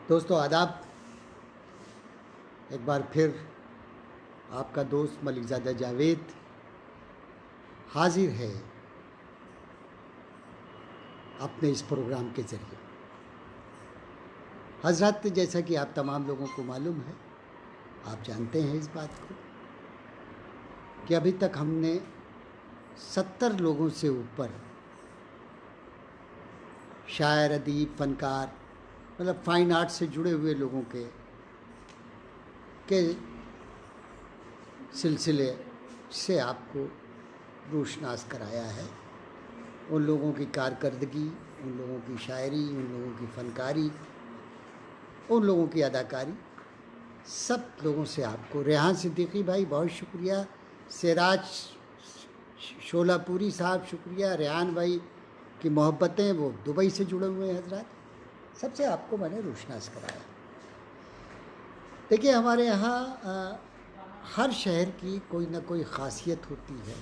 دوستو آداب، ایک بار پھر آپ کا دوست ملک زادہ جاوید حاضر ہے اپنے اس پروگرام کے ذریعے۔ حضرات، جیسا کہ آپ تمام لوگوں کو معلوم ہے، آپ جانتے ہیں اس بات کو کہ ابھی تک ہم نے 70 لوگوں سے اوپر شاعر، ادیب، فنکار، مطلب فائن آرٹ سے جڑے ہوئے لوگوں کے سلسلے سے آپ کو روشناس کرایا ہے۔ ان لوگوں کی کارکردگی، ان لوگوں کی شاعری، ان لوگوں کی فنکاری، ان لوگوں کی اداکاری، سب لوگوں سے آپ کو ریحان صدیقی بھائی بہت شکریہ، سراج شولہ پوری صاحب شکریہ، ریحان بھائی کی محبتیں، وہ دبئی سے جڑے ہوئے ہیں حضرات، سب سے آپ کو میں نے روشناس کرایا۔ دیکھیے، ہمارے یہاں ہر شہر کی کوئی نہ کوئی خاصیت ہوتی ہے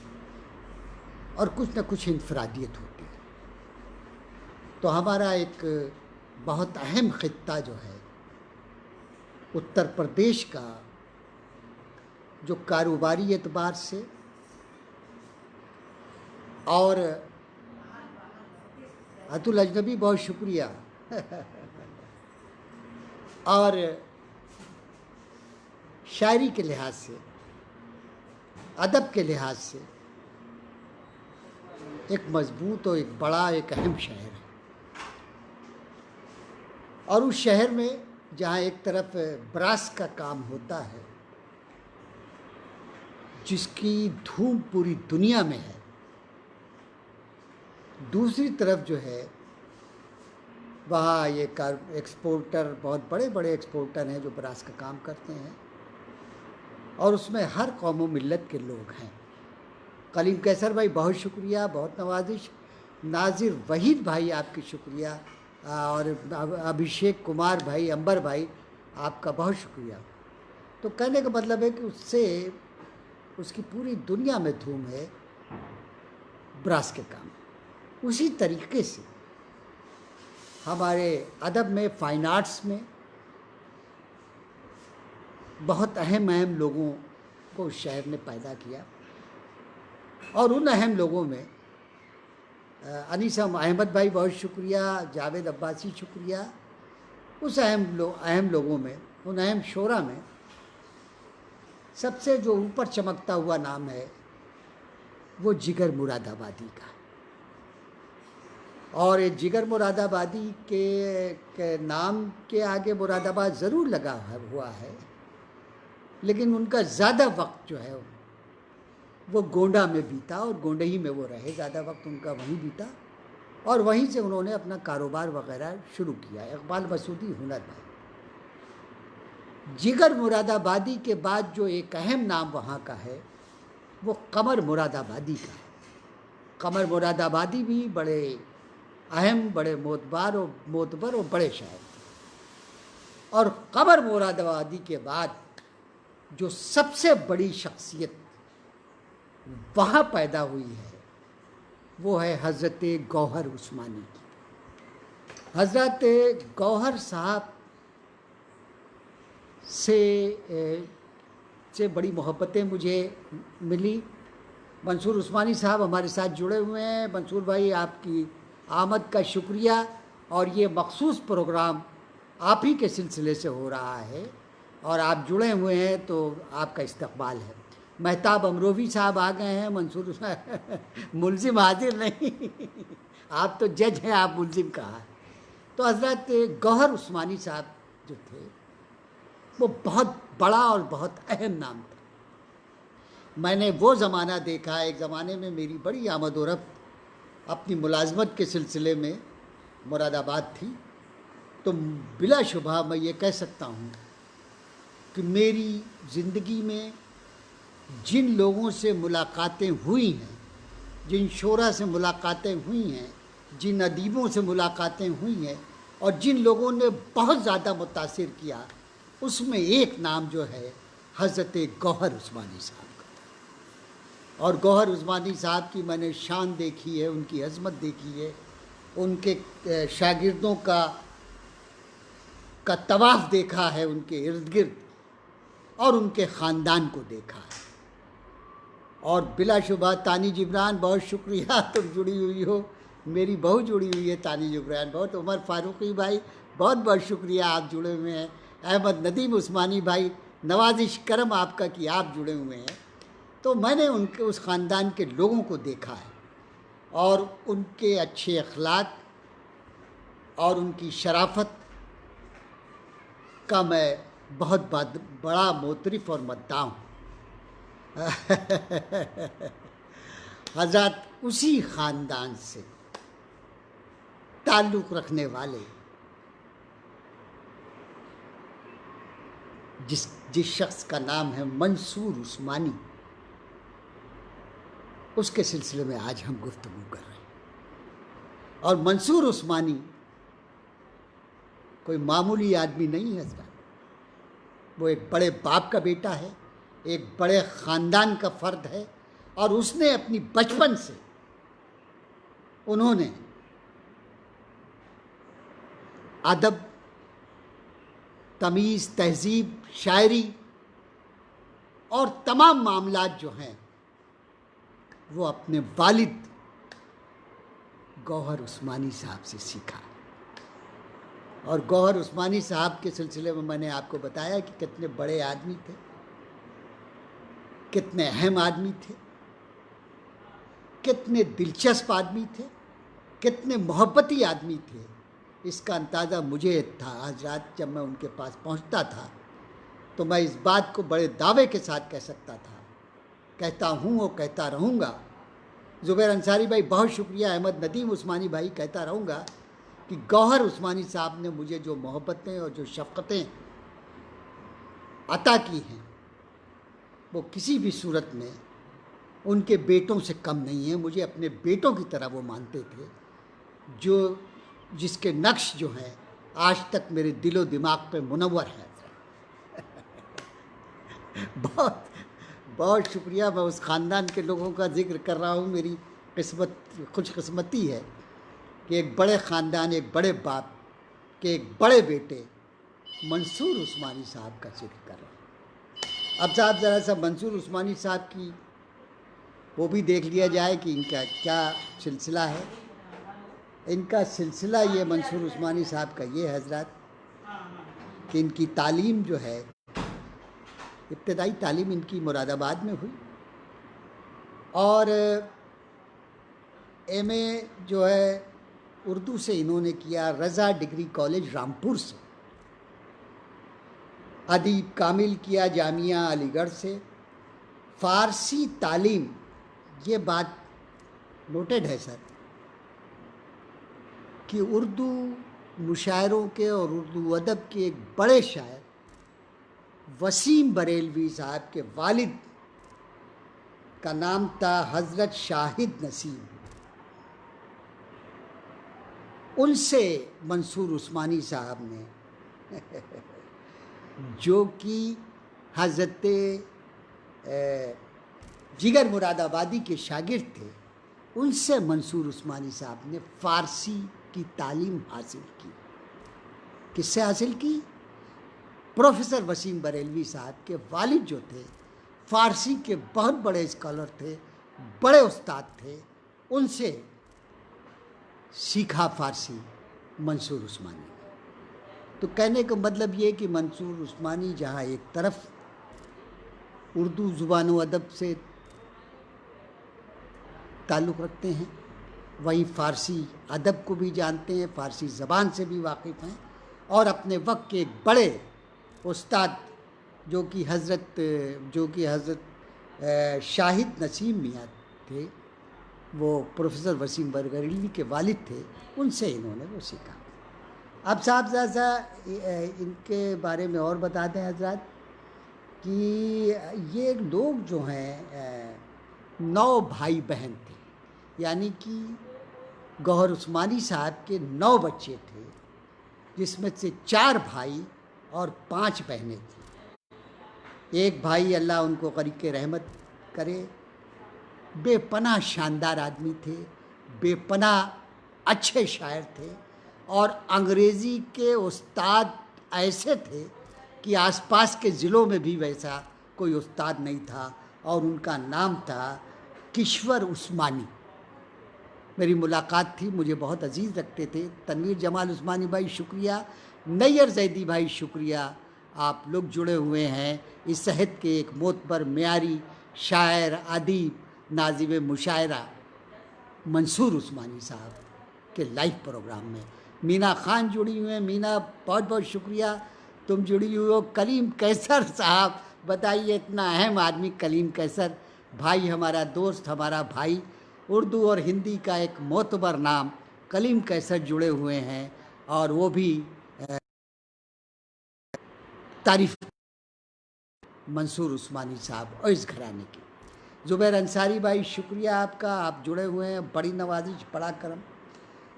اور کچھ نہ کچھ انفرادیت ہوتی ہے۔ تو ہمارا ایک بہت اہم خطہ جو ہے اتر پردیش کا، جو کاروباری اعتبار سے اور اتل اجنبی بہت شکریہ اور شاعری کے لحاظ سے، ادب کے لحاظ سے ایک مضبوط اور ایک بڑا، ایک اہم شہر ہے۔ اور اس شہر میں جہاں ایک طرف براس کا کام ہوتا ہے جس کی دھوم پوری دنیا میں ہے، دوسری طرف جو ہے وہاں یہ ایکسپورٹر، بہت بڑے بڑے ایکسپورٹر ہیں جو براس کا کام کرتے ہیں، اور اس میں ہر قوم و ملت کے لوگ ہیں۔ کلیم کیسر بھائی بہت شکریہ، بہت نوازش۔ ناظر وحید بھائی آپ کی شکریہ، اور ابھیشیک کمار بھائی، امبر بھائی، آپ کا بہت شکریہ۔ تو کہنے کا مطلب ہے کہ اس کی پوری دنیا میں دھوم ہے براس کے کام۔ اسی طریقے سے ہمارے ادب میں، فائن آرٹس میں بہت اہم لوگوں کو اس شہر نے پیدا کیا، اور ان اہم لوگوں میں انیسہ احمد بھائی بہت شکریہ، جاوید عباسی شکریہ۔ اس اہم لوگوں میں، ان اہم شعراء میں سب سے جو اوپر چمکتا ہوا نام ہے وہ جگر مراد آبادی کا۔ اور جگر مراد آبادی کے نام کے آگے مراد آباد ضرور لگا ہوا ہے، لیکن ان کا زیادہ وقت جو ہے وہ گونڈہ میں بیتا، اور گونڈہ ہی میں وہ رہے، زیادہ وقت ان کا وہیں بیتا، اور وہیں سے انہوں نے اپنا کاروبار وغیرہ شروع کیا۔ اقبال مسعودی ہنر بھائی۔ جگر مراد آبادی کے بعد جو ایک اہم نام وہاں کا ہے وہ قمر مراد آبادی کا ہے۔ قمر مراد آبادی بھی بڑے اہم، بڑے معتبر اور بڑے شاعر تھے۔ اور قمر مراد آبادی کے بعد جو سب سے بڑی شخصیت وہاں پیدا ہوئی ہے وہ ہے حضرت گوہر عثمانی کی۔ حضرت گوہر صاحب سے بڑی محبتیں مجھے ملی۔ منصور عثمانی صاحب ہمارے ساتھ جڑے ہوئے ہیں۔ منصور بھائی، آپ کی آمد کا شکریہ، اور یہ مخصوص پروگرام آپ ہی کے سلسلے سے ہو رہا ہے، اور آپ جڑے ہوئے ہیں تو آپ کا استقبال ہے۔ مہتاب امروی صاحب آ گئے ہیں۔ منصور ملزم حاضر نہیں، آپ تو جج ہیں، آپ ملزم کہا۔ تو حضرت گوہر عثمانی صاحب جو تھے وہ بہت بڑا اور بہت اہم نام تھا۔ میں نے وہ زمانہ دیکھا، ایک زمانے میں میری بڑی آمد و رفت اپنی ملازمت کے سلسلے میں مراد آباد تھی، تو بلا شبہ میں یہ کہہ سکتا ہوں کہ میری زندگی میں جن لوگوں سے ملاقاتیں ہوئی ہیں، جن شعراء سے ملاقاتیں ہوئی ہیں، جن ادیبوں سے ملاقاتیں ہوئی ہیں، اور جن لوگوں نے بہت زیادہ متاثر کیا، اس میں ایک نام جو ہے حضرت گوہر عثمانی صاحب کا تھا۔ اور گوہر عثمانی صاحب کی میں نے شان دیکھی ہے، ان کی عظمت دیکھی ہے، ان کے شاگردوں کا کا طواف دیکھا ہے ان کے ارد گرد اور ان کے خاندان کو دیکھا ہے. اور بلا شبہ تانی جبران بہت شکریہ، تم جڑی ہوئی ہو، میری بہو جڑی ہوئی ہے تانی جبران بہت. عمر فاروقی بھائی بہت بہت شکریہ، آپ جڑے ہوئے ہیں. احمد ندیم عثمانی بھائی نوازش کرم آپ کا کہ آپ جڑے ہوئے ہیں. تو میں نے ان کے اس خاندان کے لوگوں کو دیکھا ہے اور ان کے اچھے اخلاق اور ان کی شرافت کا میں بہت بڑا معترف اور مداح ہوں. حضرات اسی خاندان سے تعلق رکھنے والے جس شخص کا نام ہے منصور عثمانی، اس کے سلسلے میں آج ہم گفتگو کر رہے ہیں. اور منصور عثمانی کوئی معمولی آدمی نہیں ہے حضرات. وہ ایک بڑے باپ کا بیٹا ہے، ایک بڑے خاندان کا فرد ہے، اور اس نے اپنی بچپن سے انہوں نے ادب، تمیز، تہذیب، شاعری اور تمام معاملات جو ہیں وہ اپنے والد گوہر عثمانی صاحب سے سیکھا. اور گوہر عثمانی صاحب کے سلسلے میں نے آپ کو بتایا کہ کتنے بڑے آدمی تھے، کتنے اہم آدمی تھے، کتنے دلچسپ آدمی تھے، کتنے محبتی آدمی تھے. اس کا اندازہ مجھے تھا آج رات جب میں ان کے پاس پہنچتا تھا تو میں اس بات کو بڑے دعوے کے ساتھ کہہ سکتا تھا، کہتا ہوں اور کہتا رہوں گا. زبیر انصاری بھائی بہت شکریہ. احمد ندیم عثمانی بھائی کہتا رہوں گا کہ گوہر عثمانی صاحب نے مجھے جو محبتیں اور جو شفقتیں عطا کی ہیں وہ کسی بھی صورت میں ان کے بیٹوں سے کم نہیں ہیں. مجھے اپنے بیٹوں کی طرح وہ مانتے تھے، جس کے نقش جو ہیں آج تک میرے دل و دماغ پہ منور ہے. بہت بہت شکریہ. میں اس خاندان کے لوگوں کا ذکر کر رہا ہوں. میری خوش قسمتی ہے کہ ایک بڑے خاندان، ایک بڑے باپ کے ایک بڑے بیٹے منصور عثمانی صاحب کا ذکر کر رہا ہوں. اب صاحب ذرا سا منصور عثمانی صاحب کی وہ بھی دیکھ لیا جائے کہ ان کا کیا سلسلہ ہے. ان کا سلسلہ یہ منصور عثمانی صاحب کا یہ حضرات کہ ان کی تعلیم جو ہے، ابتدائی تعلیم ان کی مراد آباد میں ہوئی اور ایم اے جو ہے اردو سے انہوں نے کیا رضا ڈگری کالج رامپور سے. ادیب کامل کیا جامعہ علی گڑھ سے. فارسی تعلیم، یہ بات نوٹڈ ہے سر کہ اردو مشاعروں کے اور اردو ادب کے ایک بڑے شاعر وسیم بریلوی صاحب کے والد کا نام تھا حضرت شاہد نسیم. ان سے منصور عثمانی صاحب نے جو کہ حضرت جگر مراد آبادی کے شاگرد تھے، ان سے منصور عثمانی صاحب نے فارسی کی تعلیم حاصل کی. کس سے حاصل کی؟ پروفیسر وسیم بریلوی صاحب کے والد جو تھے فارسی کے بہت بڑے اسکالر تھے، بڑے استاد تھے. ان سے سیکھا فارسی منصور عثمانی. تو کہنے کا مطلب یہ کہ منصور عثمانی جہاں ایک طرف اردو زبان و ادب سے تعلق رکھتے ہیں، وہیں فارسی ادب کو بھی جانتے ہیں، فارسی زبان سے بھی واقف ہیں، اور اپنے وقت کے ایک بڑے استاد جو کہ حضرت شاہد نسیم میاں تھے، وہ پروفیسر وسیم بریلوی کے والد تھے، ان سے انہوں نے وہ سیکھا. اب صاحب ذرا ان کے بارے میں اور بتا دیں حضرات کہ یہ لوگ جو ہیں 9 بھائی بہن تھے، یعنی کہ گوہر عثمانی صاحب کے 9 بچے تھے، جس میں سے 4 بھائی اور 5 بہنیں تھیں. ایک بھائی اللہ ان کو غریق رحمت کرے، بے پناہ شاندار آدمی تھے، بے پناہ اچھے شاعر تھے، اور انگریزی کے استاد ایسے تھے کہ آس پاس کے ضلعوں میں بھی ویسا کوئی استاد نہیں تھا، اور ان کا نام تھا کشور عثمانی۔ میری ملاقات تھی، مجھے بہت عزیز رکھتے تھے۔ تنویر جمال عثمانی بھائی شکریہ، نیّر زیدی بھائی شکریہ، آپ لوگ جڑے ہوئے ہیں اس صحت کے ایک معتبر معیاری شاعر، ادیب، ناظم مشاعرہ منصور عثمانی صاحب کے لائیو پروگرام میں۔ مینا خان جڑی ہوئی ہیں، مینا بہت بہت شکریہ تم جڑی ہوئی ہو۔ کلیم قیصر صاحب، بتائیے اتنا اہم آدمی کلیم قیصر بھائی، ہمارا دوست، ہمارا بھائی، اردو اور ہندی کا ایک معتبر نام کلیم قیصر جڑے ہوئے ہیں، اور وہ بھی تعریف منصور عثمانی صاحب اور اس گھرانے کی۔ زبیر انصاری بھائی شکریہ آپ کا، آپ جڑے ہوئے ہیں، بڑی نوازش، بڑا کرم۔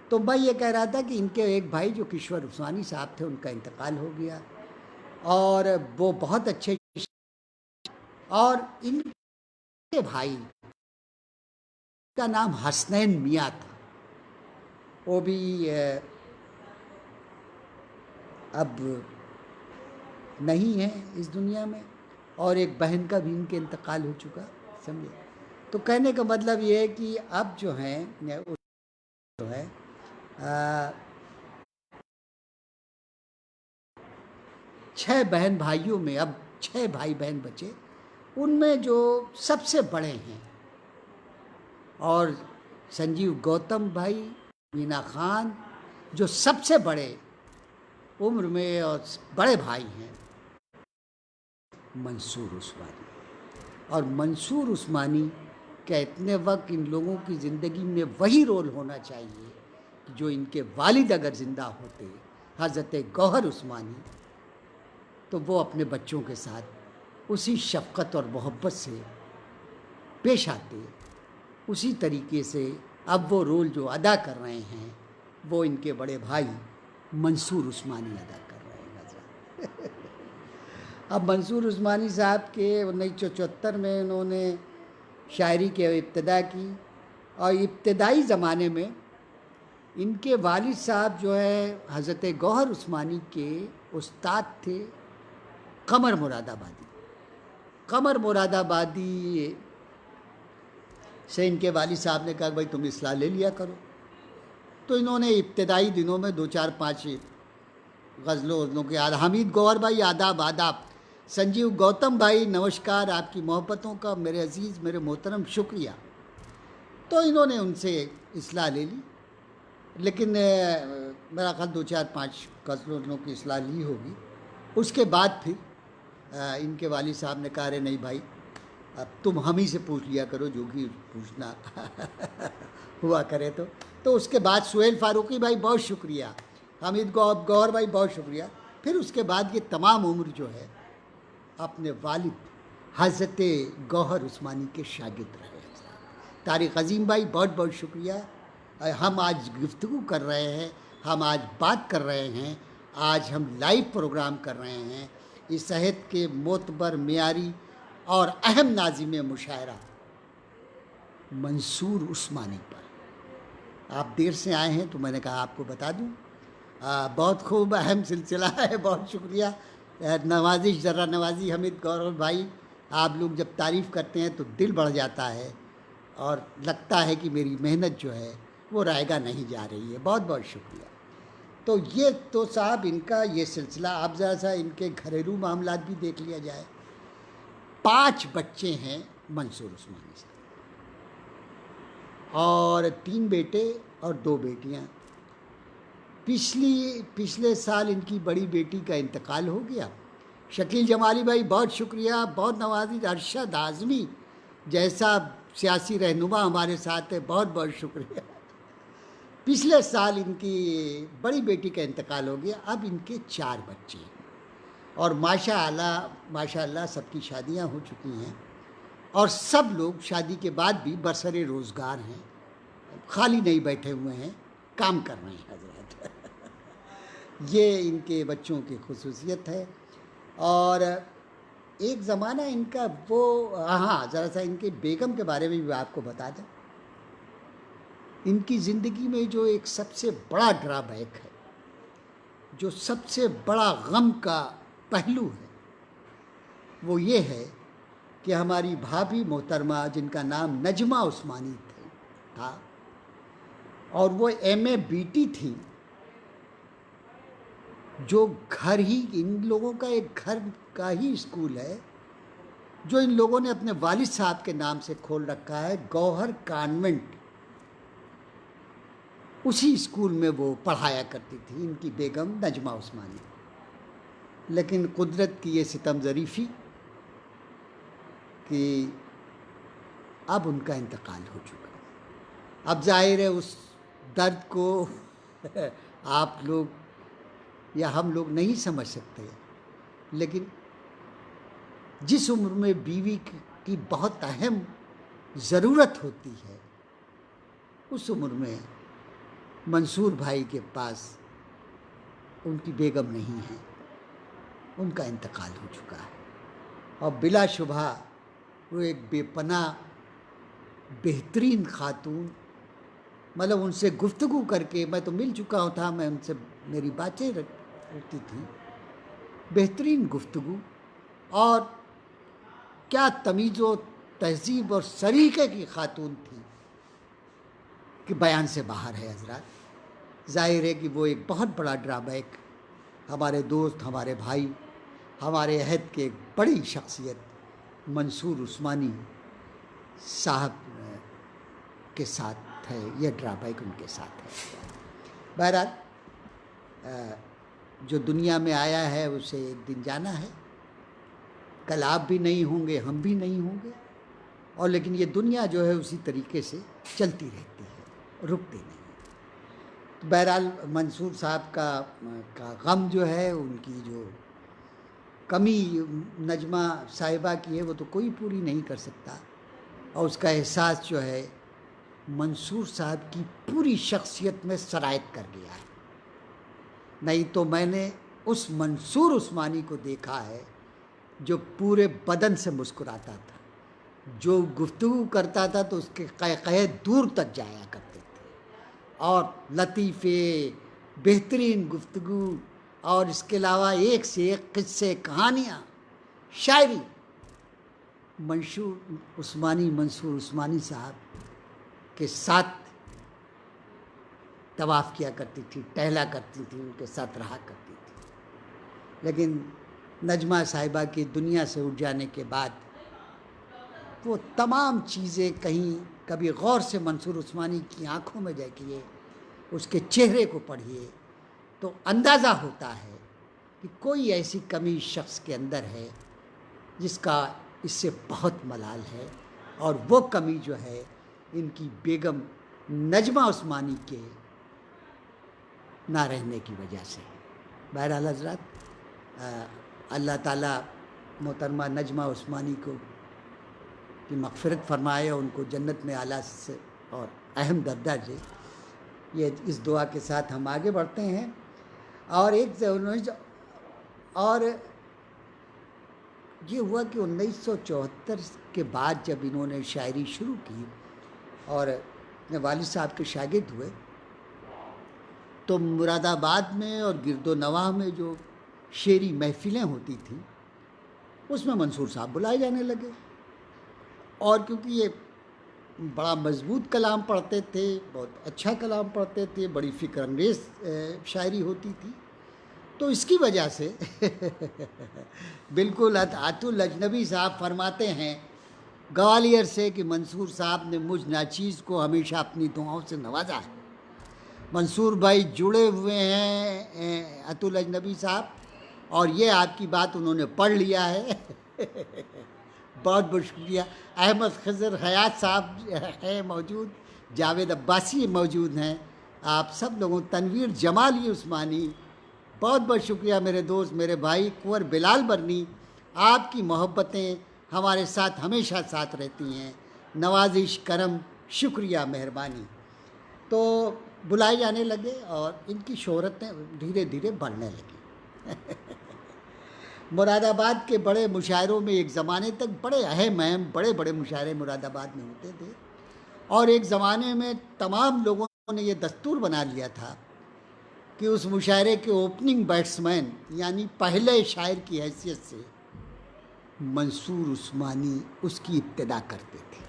تو میں یہ کہہ رہا تھا کہ ان کے ایک بھائی جو کشور عثمانی صاحب تھے، ان کا انتقال ہو گیا، اور وہ بہت اچھے، اور ان کے بھائی کا نام حسنین میاں تھا، وہ بھی اب نہیں ہے اس دنیا میں، اور ایک بہن کا بھی ان کے انتقال ہو چکا، سمجھے۔ تو کہنے کا مطلب یہ ہے کہ اب جو ہیں جو ہے 6 بہن بھائیوں میں اب 6 بھائی بہن بچے، ان میں جو سب سے بڑے ہیں، اور سنجیو گوتم بھائی، مینا خان، جو سب سے بڑے عمر میں اور بڑے بھائی ہیں، منصور عثمانی۔ اور منصور عثمانی کا اتنے وقت ان لوگوں کی زندگی میں وہی رول ہونا چاہیے جو ان کے والد اگر زندہ ہوتے، حضرت گوہر عثمانی، تو وہ اپنے بچوں کے ساتھ اسی شفقت اور محبت سے پیش آتے، اسی طریقے سے اب وہ رول جو ادا کر رہے ہیں وہ ان کے بڑے بھائی منصور عثمانی ادا کر رہے ہیں۔ اب منصور عثمانی صاحب کے 1974 میں انہوں نے شاعری کی ابتدا کی، اور ابتدائی زمانے میں ان کے والد صاحب جو ہے حضرت گوہر عثمانی کے استاد تھے قمر مراد آبادی۔ قمر مراد آبادی سے ان کے والد صاحب نے کہا بھائی تم اصلاح لے لیا کرو، تو انہوں نے ابتدائی دنوں میں 2-4-5 غزلوں کے حمید گوہر بھائی آداب آداب، سنجیو گوتم بھائی نمسکار، آپ کی محبتوں کا میرے عزیز، میرے محترم شکریہ۔ تو انہوں نے ان سے اصلاح لے لی، لیکن میرا خیال 2-4-5 غزلوں کی اصلاح لی ہوگی۔ اس کے بعد پھر ان کے والد صاحب نے کہا رہے نہیں بھائی، اب تم ہم ہی سے پوچھ لیا کرو جو کہ پوچھنا ہوا کرے۔ تو اس کے بعد سہیل فاروقی بھائی بہت شکریہ، حمید گوہر بھائی بہت شکریہ۔ پھر اس کے بعد یہ تمام عمر جو ہے اپنے والد حضرت گوہر عثمانی کے شاگرد رہے۔ طارق عظیم بھائی بہت بہت شکریہ۔ ہم آج گفتگو کر رہے ہیں، ہم آج بات کر رہے ہیں، آج ہم لائیو پروگرام کر رہے ہیں اس صحت کے معتبر معیاری اور اہم ناظم مشاعرہ منصور عثمانی پر۔ آپ دیر سے آئے ہیں تو میں نے کہا آپ کو بتا دوں، بہت خوب اہم سلسلہ ہے، بہت شکریہ۔ نوازش، ذرا نوازی حمید گوہر بھائی، آپ لوگ جب تعریف کرتے ہیں تو دل بڑھ جاتا ہے، اور لگتا ہے کہ میری محنت جو ہے وہ رائگاں نہیں جا رہی ہے۔ بہت بہت شکریہ۔ تو یہ تو صاحب ان کا یہ سلسلہ، آپ ذرا سا ان کے گھریلو معاملات بھی دیکھ لیا جائے۔ 5 بچے ہیں منصور عثمانی صاحب، اور 3 بیٹے اور 2 بیٹیاں۔ پچھلے سال ان کی بڑی بیٹی کا انتقال ہو گیا۔ شکیل جمالی بھائی بہت شکریہ، بہت نوازش۔ ارشد اعظمی جیسا سیاسی رہنما ہمارے ساتھ ہے، بہت بہت شکریہ۔ پچھلے سال ان کی بڑی بیٹی کا انتقال ہو گیا، اب ان کے 4 بچے ہیں، اور ماشاء اللہ سب کی شادیاں ہو چکی ہیں، اور سب لوگ شادی کے بعد بھی برسر روزگار ہیں، خالی نہیں بیٹھے ہوئے ہیں، کام کر رہے ہیں حضرات۔ یہ ان کے بچوں کی خصوصیت ہے۔ اور ایک زمانہ ان کا وہ، ہاں ذرا سا ان کے بیگم کے بارے میں بھی آپ کو بتا دیں۔ ان کی زندگی میں جو ایک سب سے بڑا ڈرا بیک ہے جو سب سے بڑا غم کا پہلو ہے وہ یہ ہے کہ ہماری بھابھی محترمہ جن کا نام نجمہ عثمانی تھا اور وہ MA BT تھی، جو گھر ہی ان لوگوں کا ایک گھر کا ہی اسکول ہے جو ان لوگوں نے اپنے والد صاحب کے نام سے کھول رکھا ہے، گوہر کانوینٹ۔ اسی اسکول میں وہ پڑھایا کرتی تھی، ان کی بیگم نجمہ عثمانی۔ لیکن قدرت کی یہ ستم ظریفی کہ اب ان کا انتقال ہو چکا۔ اب ظاہر ہے اس درد کو آپ لوگ یا ہم لوگ نہیں سمجھ سکتے، لیکن جس عمر میں بیوی کی بہت اہم ضرورت ہوتی ہے، اس عمر میں منصور بھائی کے پاس ان کی بیگم نہیں ہے، ان کا انتقال ہو چکا ہے۔ اور بلا شبہ وہ ایک بے پناہ بہترین خاتون، مطلب ان سے گفتگو کر کے، میں تو مل چکا تھا، میں ان سے میری باتیں ہوتی تھیں، بہترین گفتگو، اور کیا تمیز و تہذیب اور سلیقے کی خاتون تھی کہ بیان سے باہر ہے حضرات۔ ظاہر ہے کہ وہ ایک بہت بڑا ڈرابیک، ہمارے دوست، ہمارے بھائی، ہمارے عہد کے ایک بڑی شخصیت منصور عثمانی صاحب کے ساتھ ہے، یہ ڈرابیک ان کے ساتھ ہے۔ بہرحال جو دنیا میں آیا ہے اسے ایک دن جانا ہے، کل آپ بھی نہیں ہوں گے، ہم بھی نہیں ہوں گے، اور لیکن یہ دنیا جو ہے اسی طریقے سے چلتی رہتی ہے، رکتی نہیں۔ بہرحال منصور صاحب کا غم جو ہے، ان کی جو کمی نجمہ صاحبہ کی ہے وہ تو کوئی پوری نہیں کر سکتا، اور اس کا احساس جو ہے منصور صاحب کی پوری شخصیت میں سرایت کر گیا ہے۔ نہیں تو میں نے اس منصور عثمانی کو دیکھا ہے جو پورے بدن سے مسکراتا تھا، جو گفتگو کرتا تھا تو اس کے قہقہے دور تک جایا کرتے تھے، اور لطیفے، بہترین گفتگو، اور اس کے علاوہ ایک سے ایک قصے، کہانیاں، شاعری۔ منصور عثمانی صاحب کے ساتھ طواف کیا کرتی تھی، ٹہلا کرتی تھی، ان کے ساتھ رہا کرتی تھی۔ لیکن نجمہ صاحبہ کی دنیا سے اٹھ جانے کے بعد وہ تمام چیزیں کبھی غور سے منصور عثمانی کی آنکھوں میں دیکھیے، اس کے چہرے کو پڑھیے تو اندازہ ہوتا ہے کہ کوئی ایسی کمی شخص کے اندر ہے جس کا اس سے بہت ملال ہے، اور وہ کمی جو ہے ان کی بیگم نجمہ عثمانی کے نہ رہنے کی وجہ سے۔ بہرحال حضرات، اللہ تعالیٰ محترمہ نجمہ عثمانی کو کی مغفرت فرمائے، اور ان کو جنت میں اعلیٰ سے اور اہم درجہ دے۔ یہ اس دعا کے ساتھ ہم آگے بڑھتے ہیں، اور اور یہ ہوا کہ 1974 کے بعد جب انہوں نے شاعری شروع کی اور اپنے والد صاحب کے شاگرد ہوئے، تو مراد آباد میں اور گرد و نواح میں جو شعری محفلیں ہوتی تھیں اس میں منصور صاحب بلائے جانے لگے، اور کیونکہ یہ بڑا مضبوط کلام پڑھتے تھے، بہت اچھا کلام پڑھتے تھے، بڑی فکر انگیز شاعری ہوتی تھی، تو اس کی وجہ سے بالکل عطا الاجنبی صاحب فرماتے ہیں گوالیر سے کہ منصور صاحب نے مجھ ناچیز کو ہمیشہ اپنی دعاؤں سے نوازا ہے۔ منصور بھائی جڑے ہوئے ہیں عطا الاجنبی صاحب، اور یہ آپ کی بات انہوں نے پڑھ لیا ہے۔ بہت بہت شکریہ۔ احمد خضر حیات صاحب ہیں موجود، جاوید عباسی موجود ہیں، آپ سب لوگوں، تنویر جمالی عثمانی، بہت بہت شکریہ میرے دوست، میرے بھائی کنور بلال برنی، آپ کی محبتیں ہمارے ساتھ ہمیشہ ساتھ رہتی ہیں، نوازش، کرم، شکریہ، مہربانی۔ تو بلائے جانے لگے اور ان کی شہرتیں دھیرے دھیرے بڑھنے لگیں۔ مراد آباد کے بڑے مشاعروں میں ایک زمانے تک بڑے اہم بڑے مشاعرے مراد آباد میں ہوتے تھے، اور ایک زمانے میں تمام لوگوں نے یہ دستور بنا لیا تھا کہ اس مشاعرے کے اوپننگ بیٹسمین یعنی پہلے شاعر کی حیثیت سے منصور عثمانی اس کی ابتدا کرتے تھے.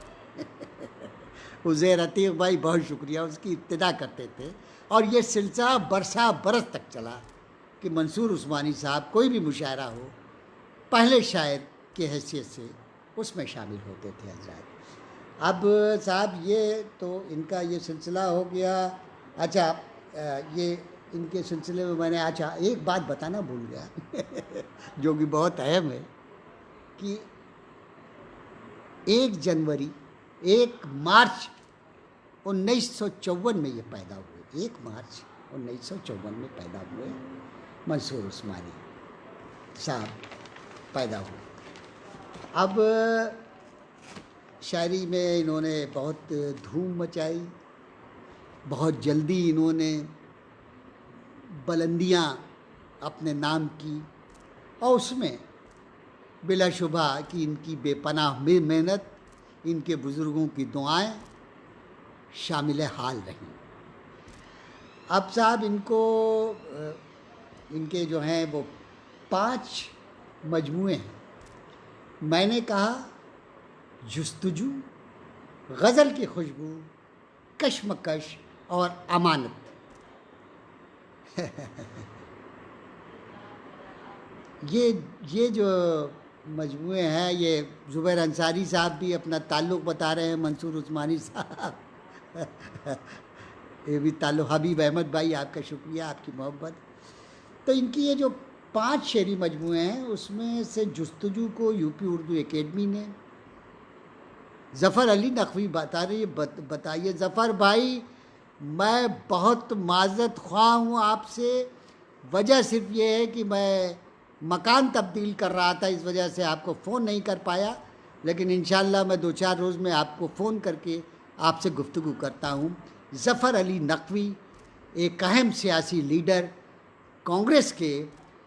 عزیر عتیق بھائی بہت شکریہ، اس کی ابتدا کرتے تھے. اور یہ سلسلہ برسا برس تک چلا کہ منصور عثمانی صاحب کوئی بھی مشاعرہ ہو پہلے شاعر کی حیثیت سے اس میں شامل ہوتے تھے حضرات. اب صاحب یہ تو ان کا یہ سلسلہ ہو گیا. اچھا یہ ان کے سلسلے میں نے ایک بات بتانا بھول گیا جو کہ بہت اہم ہے کہ 1 مارچ 1954 میں یہ پیدا ہوئے. 1 مارچ 1954 میں پیدا ہوئے منصور عثمانی صاحب پیدا ہوئے. اب شاعری میں انہوں نے بہت دھوم مچائی. بہت جلدی انہوں نے بلندیاں اپنے نام کی، اور اس میں بلا شبہ کہ ان کی بے پناہ محنت، ان کے بزرگوں کی دعائیں شامل حال رہیں. اب صاحب ان کے جو ہیں وہ 5 مجموعے ہیں. میں نے کہا جستجو، غزل کی خوشبو، کشمکش اور امانت. یہ جو مجموعے ہیں، یہ زبیر انصاری صاحب بھی اپنا تعلق بتا رہے ہیں منصور عثمانی صاحب. یہ بھی تعلق. حبیب احمد بھائی آپ کا شکریہ، آپ کی محبت. تو ان کی یہ جو 5 شعری مجموعے ہیں اس میں سے جستجو کو یو پی اردو اکیڈمی نے، ظفر علی نقوی بتائیے. ظفر بھائی میں بہت معذرت خواہ ہوں آپ سے، وجہ صرف یہ ہے کہ میں مکان تبدیل کر رہا تھا، اس وجہ سے آپ کو فون نہیں کر پایا، لیکن انشاءاللہ میں 2-4 روز میں آپ کو فون کر کے آپ سے گفتگو کرتا ہوں. ظفر علی نقوی ایک اہم سیاسی لیڈر کانگریس کے،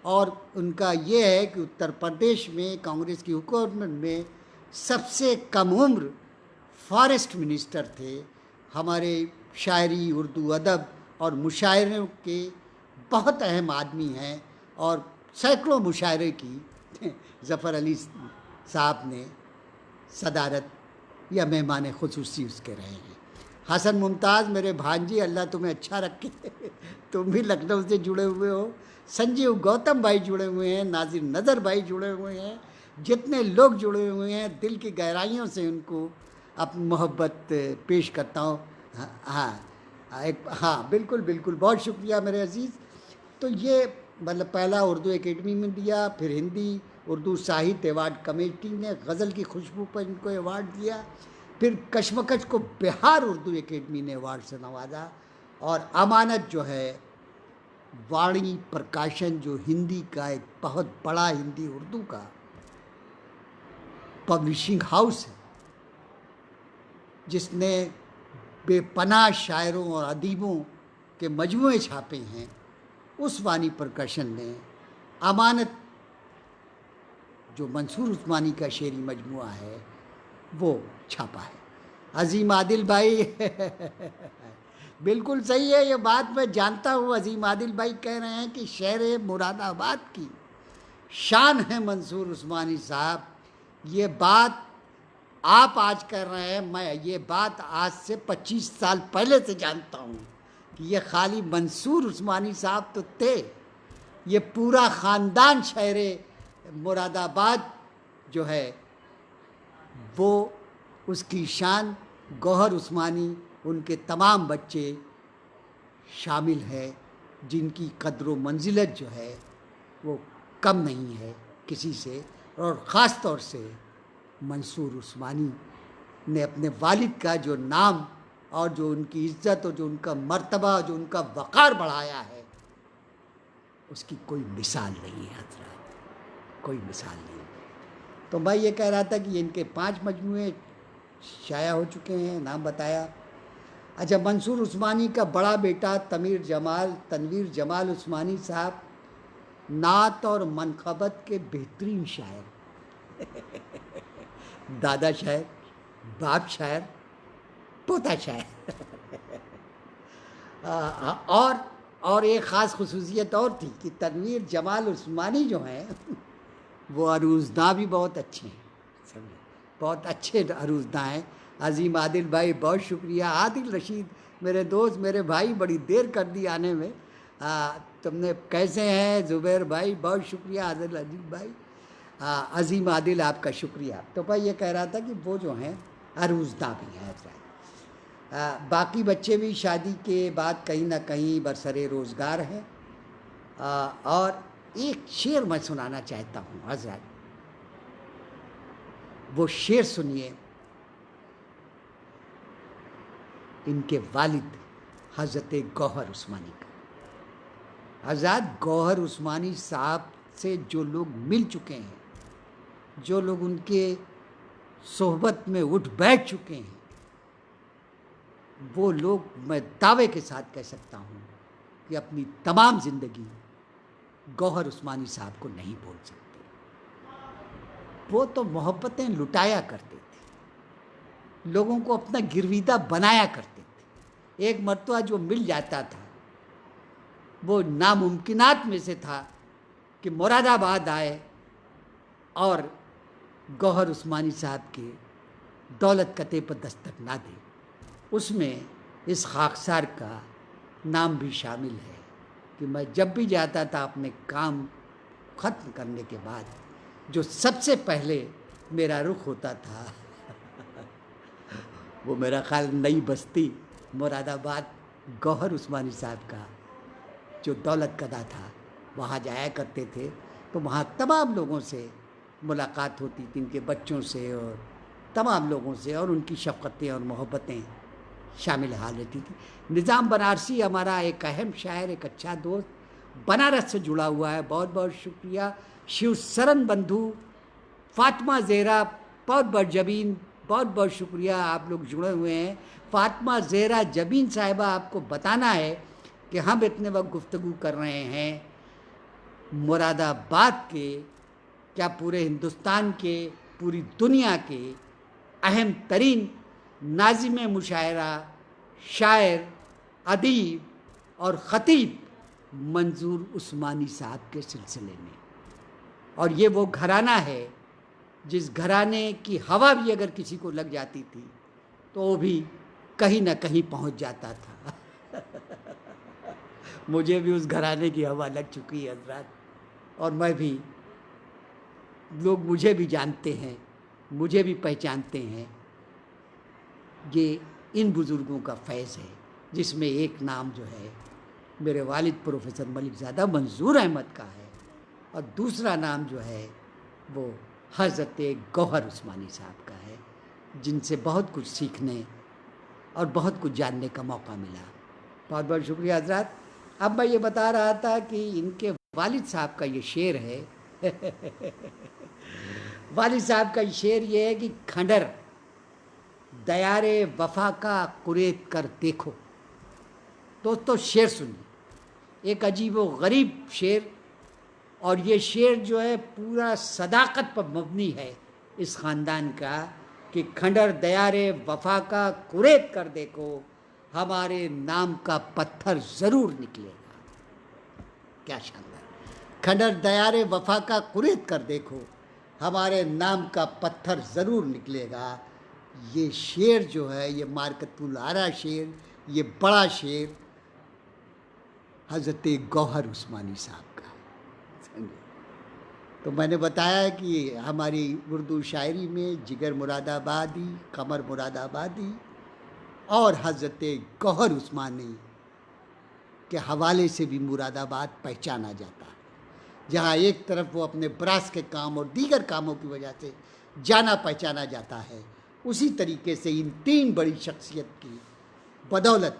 اور ان کا یہ ہے کہ اتر پردیش میں کانگریس کی حکومت میں سب سے کم عمر فارسٹ منسٹر تھے. ہمارے شاعری، اردو ادب اور مشاعروں کے بہت اہم آدمی ہیں، اور سینکڑوں مشاعرے کی ظفر علی صاحب نے صدارت یا مہمان خصوصی اس کے رہے ہیں. حسن ممتاز میرے بھانجی، اللہ تمہیں اچھا رکھے، تم بھی لکھنؤ سے جڑے ہوئے ہو. سنجیو گوتم بھائی جڑے ہوئے ہیں، ناظر نظر بھائی جڑے ہوئے ہیں. جتنے لوگ جڑے ہوئے ہیں دل کی گہرائیوں سے ان کو اپنی محبت پیش کرتا ہوں. ہاں بالکل بالکل، بہت شکریہ میرے عزیز. تو یہ مطلب پہلا اردو اکیڈمی میں دیا، پھر ہندی اردو ساہتیہ ایوارڈ کمیٹی نے غزل کی خوشبو پر ان کو ایوارڈ دیا، پھر کشمکش کو بہار اردو اکیڈمی نے ایوارڈ سے نوازا، اور امانت جو ہے واڑی پرکاشن جو ہندی کا ایک بہت بڑا ہندی اردو کا پبلشنگ ہاؤس ہے، جس نے بے پناہ شاعروں اور ادیبوں کے مجموعے چھاپے ہیں، اس وانی پرکشن نے امانت جو منصور عثمانی کا شعری مجموعہ ہے وہ چھاپا ہے. عظیم عادل بھائی بالکل صحیح ہے، یہ بات میں جانتا ہوں. عظیم عادل بھائی کہہ رہے ہیں کہ شہر مراد آباد کی شان ہے منصور عثمانی صاحب. یہ بات آپ آج کر رہے ہیں، میں یہ بات آج سے 25 سال پہلے سے جانتا ہوں کہ یہ خالی منصور عثمانی صاحب تو تھے، یہ پورا خاندان شہر مراد آباد جو ہے وہ اس کی شان. گوہر عثمانی، ان کے تمام بچے شامل ہیں جن کی قدر و منزلت جو ہے وہ کم نہیں ہے کسی سے، اور خاص طور سے منصور عثمانی نے اپنے والد کا جو نام اور جو ان کی عزت اور جو ان کا مرتبہ، جو ان کا وقار بڑھایا ہے، اس کی کوئی مثال نہیں ہے حضرات، کوئی مثال نہیں. تو میں یہ کہہ رہا تھا کہ ان کے 5 مجموعے شائع ہو چکے ہیں، نام بتایا. اچھا، منصور عثمانی کا بڑا بیٹا تنویر جمال عثمانی صاحب نعت اور منقبت کے بہترین شاعر، دادا شاعر، باپ شاعر، پوتا شاعر. اور ایک خاص خصوصیت اور تھی کہ تنویر جمال عثمانی جو ہیں وہ عروضداں بھی بہت اچھے ہیں، سمجھے، بہت اچھے عروضداں ہیں۔ عظیم عادل بھائی بہت شکریہ، عادل رشید میرے دوست، میرے بھائی، بڑی دیر کر دی آنے میں، تم نے کیسے ہیں زبیر بھائی، بہت شکریہ عادل عجیب بھائی، عظیم عادل آپ کا شکریہ۔ تو میں یہ کہہ رہا تھا کہ وہ جو ہیں عروضداں بھی ہیں حضرات۔ باقی بچے بھی شادی کے بعد کہیں نہ کہیں برسر روزگار ہیں۔ اور ایک شعر میں سنانا چاہتا ہوں حضرات، وہ شعر سنیے، ان کے والد حضرت گوہر عثمانی کا۔ حضرات گوہر عثمانی صاحب سے جو لوگ مل چکے ہیں، جو لوگ ان کے صحبت میں اٹھ بیٹھ چکے ہیں، وہ لوگ میں دعوے کے ساتھ کہہ سکتا ہوں کہ اپنی تمام زندگی گوہر عثمانی صاحب کو نہیں بھول سکتے۔ وہ تو محبتیں لٹایا کرتے تھے، لوگوں کو اپنا گرویدہ بنایا کرتے تھے۔ ایک مرتبہ جو مل جاتا تھا وہ ناممکنات میں سے تھا کہ مراد آباد آئے اور گوہر عثمانی صاحب کے دولت کتے پر دستک نہ دے۔ اس میں اس خاکسار کا نام بھی شامل ہے کہ میں جب بھی جاتا تھا اپنے کام ختم کرنے کے بعد، جو سب سے پہلے میرا رخ ہوتا تھا وہ میرا خیال نئی بستی مراد آباد گوہر عثمانی صاحب کا جو دولت کدہ تھا، وہاں جایا کرتے تھے۔ تو وہاں تمام لوگوں سے ملاقات ہوتی تھی، ان کے بچوں سے اور تمام لوگوں سے، اور ان کی شفقتیں اور محبتیں شامل حال رہتی تھی۔ نظام بنارسی ہمارا ایک اہم شاعر، ایک اچھا دوست، بنارس سے جڑا ہوا ہے، بہت بہت شکریہ۔ شیو سرن بندھو، فاطمہ زہرا، بہت بہت جبین، بہت بہت شکریہ، آپ لوگ جڑے ہوئے ہیں۔ فاطمہ زہرا جبین صاحبہ، آپ کو بتانا ہے کہ ہم اتنے وقت گفتگو کر رہے ہیں مراد آباد کے، کیا پورے ہندوستان کے، پوری دنیا کے اہم ترین ناظم مشاعرہ، شاعر، ادیب اور خطیب منظور عثمانی صاحب کے سلسلے میں۔ اور یہ وہ گھرانہ ہے جس گھرانے کی ہوا بھی اگر کسی کو لگ جاتی تھی تو وہ بھی کہیں نہ کہیں پہنچ جاتا تھا۔ مجھے بھی اس گھرانے کی ہوا لگ چکی ہے حضرات، اور میں بھی، لوگ مجھے بھی جانتے ہیں، مجھے بھی پہچانتے ہیں۔ یہ ان بزرگوں کا فیض ہے، جس میں ایک نام جو ہے میرے والد پروفیسر ملک زادہ منظور احمد کا ہے، اور دوسرا نام جو ہے وہ حضرت گوہر عثمانی صاحب کا ہے، جن سے بہت کچھ سیکھنے اور بہت کچھ جاننے کا موقع ملا۔ بہت بہت شکریہ حضرات۔ اب میں یہ بتا رہا تھا کہ ان کے والد صاحب کا یہ شعر ہے والد صاحب کا شعر یہ ہے کہ کھنڈر دیار وفا کا قریب کر دیکھو۔ دوستو شعر سنیے، ایک عجیب و غریب شعر، اور یہ شعر جو ہے پورا صداقت پر مبنی ہے اس خاندان کا، کہ کھنڈر دیار وفا کا قریب کر دیکھو، ہمارے نام کا پتھر ضرور نکلے گا۔ کیا شاندار! کھنڈر دیار وفا کا قریب کر دیکھو، ہمارے نام کا پتھر ضرور نکلے گا۔ یہ شعر جو ہے، یہ مارکت العرا شعر، یہ بڑا شعر حضرت گوہر عثمانی صاحب کا ہے۔ تو میں نے بتایا کہ ہماری اردو شاعری میں جگر مراد آبادی، قمر مراد آبادی اور حضرت گوہر عثمانی کے حوالے سے بھی مراد آباد پہچانا جاتا ہے، جہاں ایک طرف وہ اپنے براس کے کام اور دیگر کاموں کی وجہ سے جانا پہچانا جاتا ہے، اسی طریقے سے ان تین بڑی شخصیت کی بدولت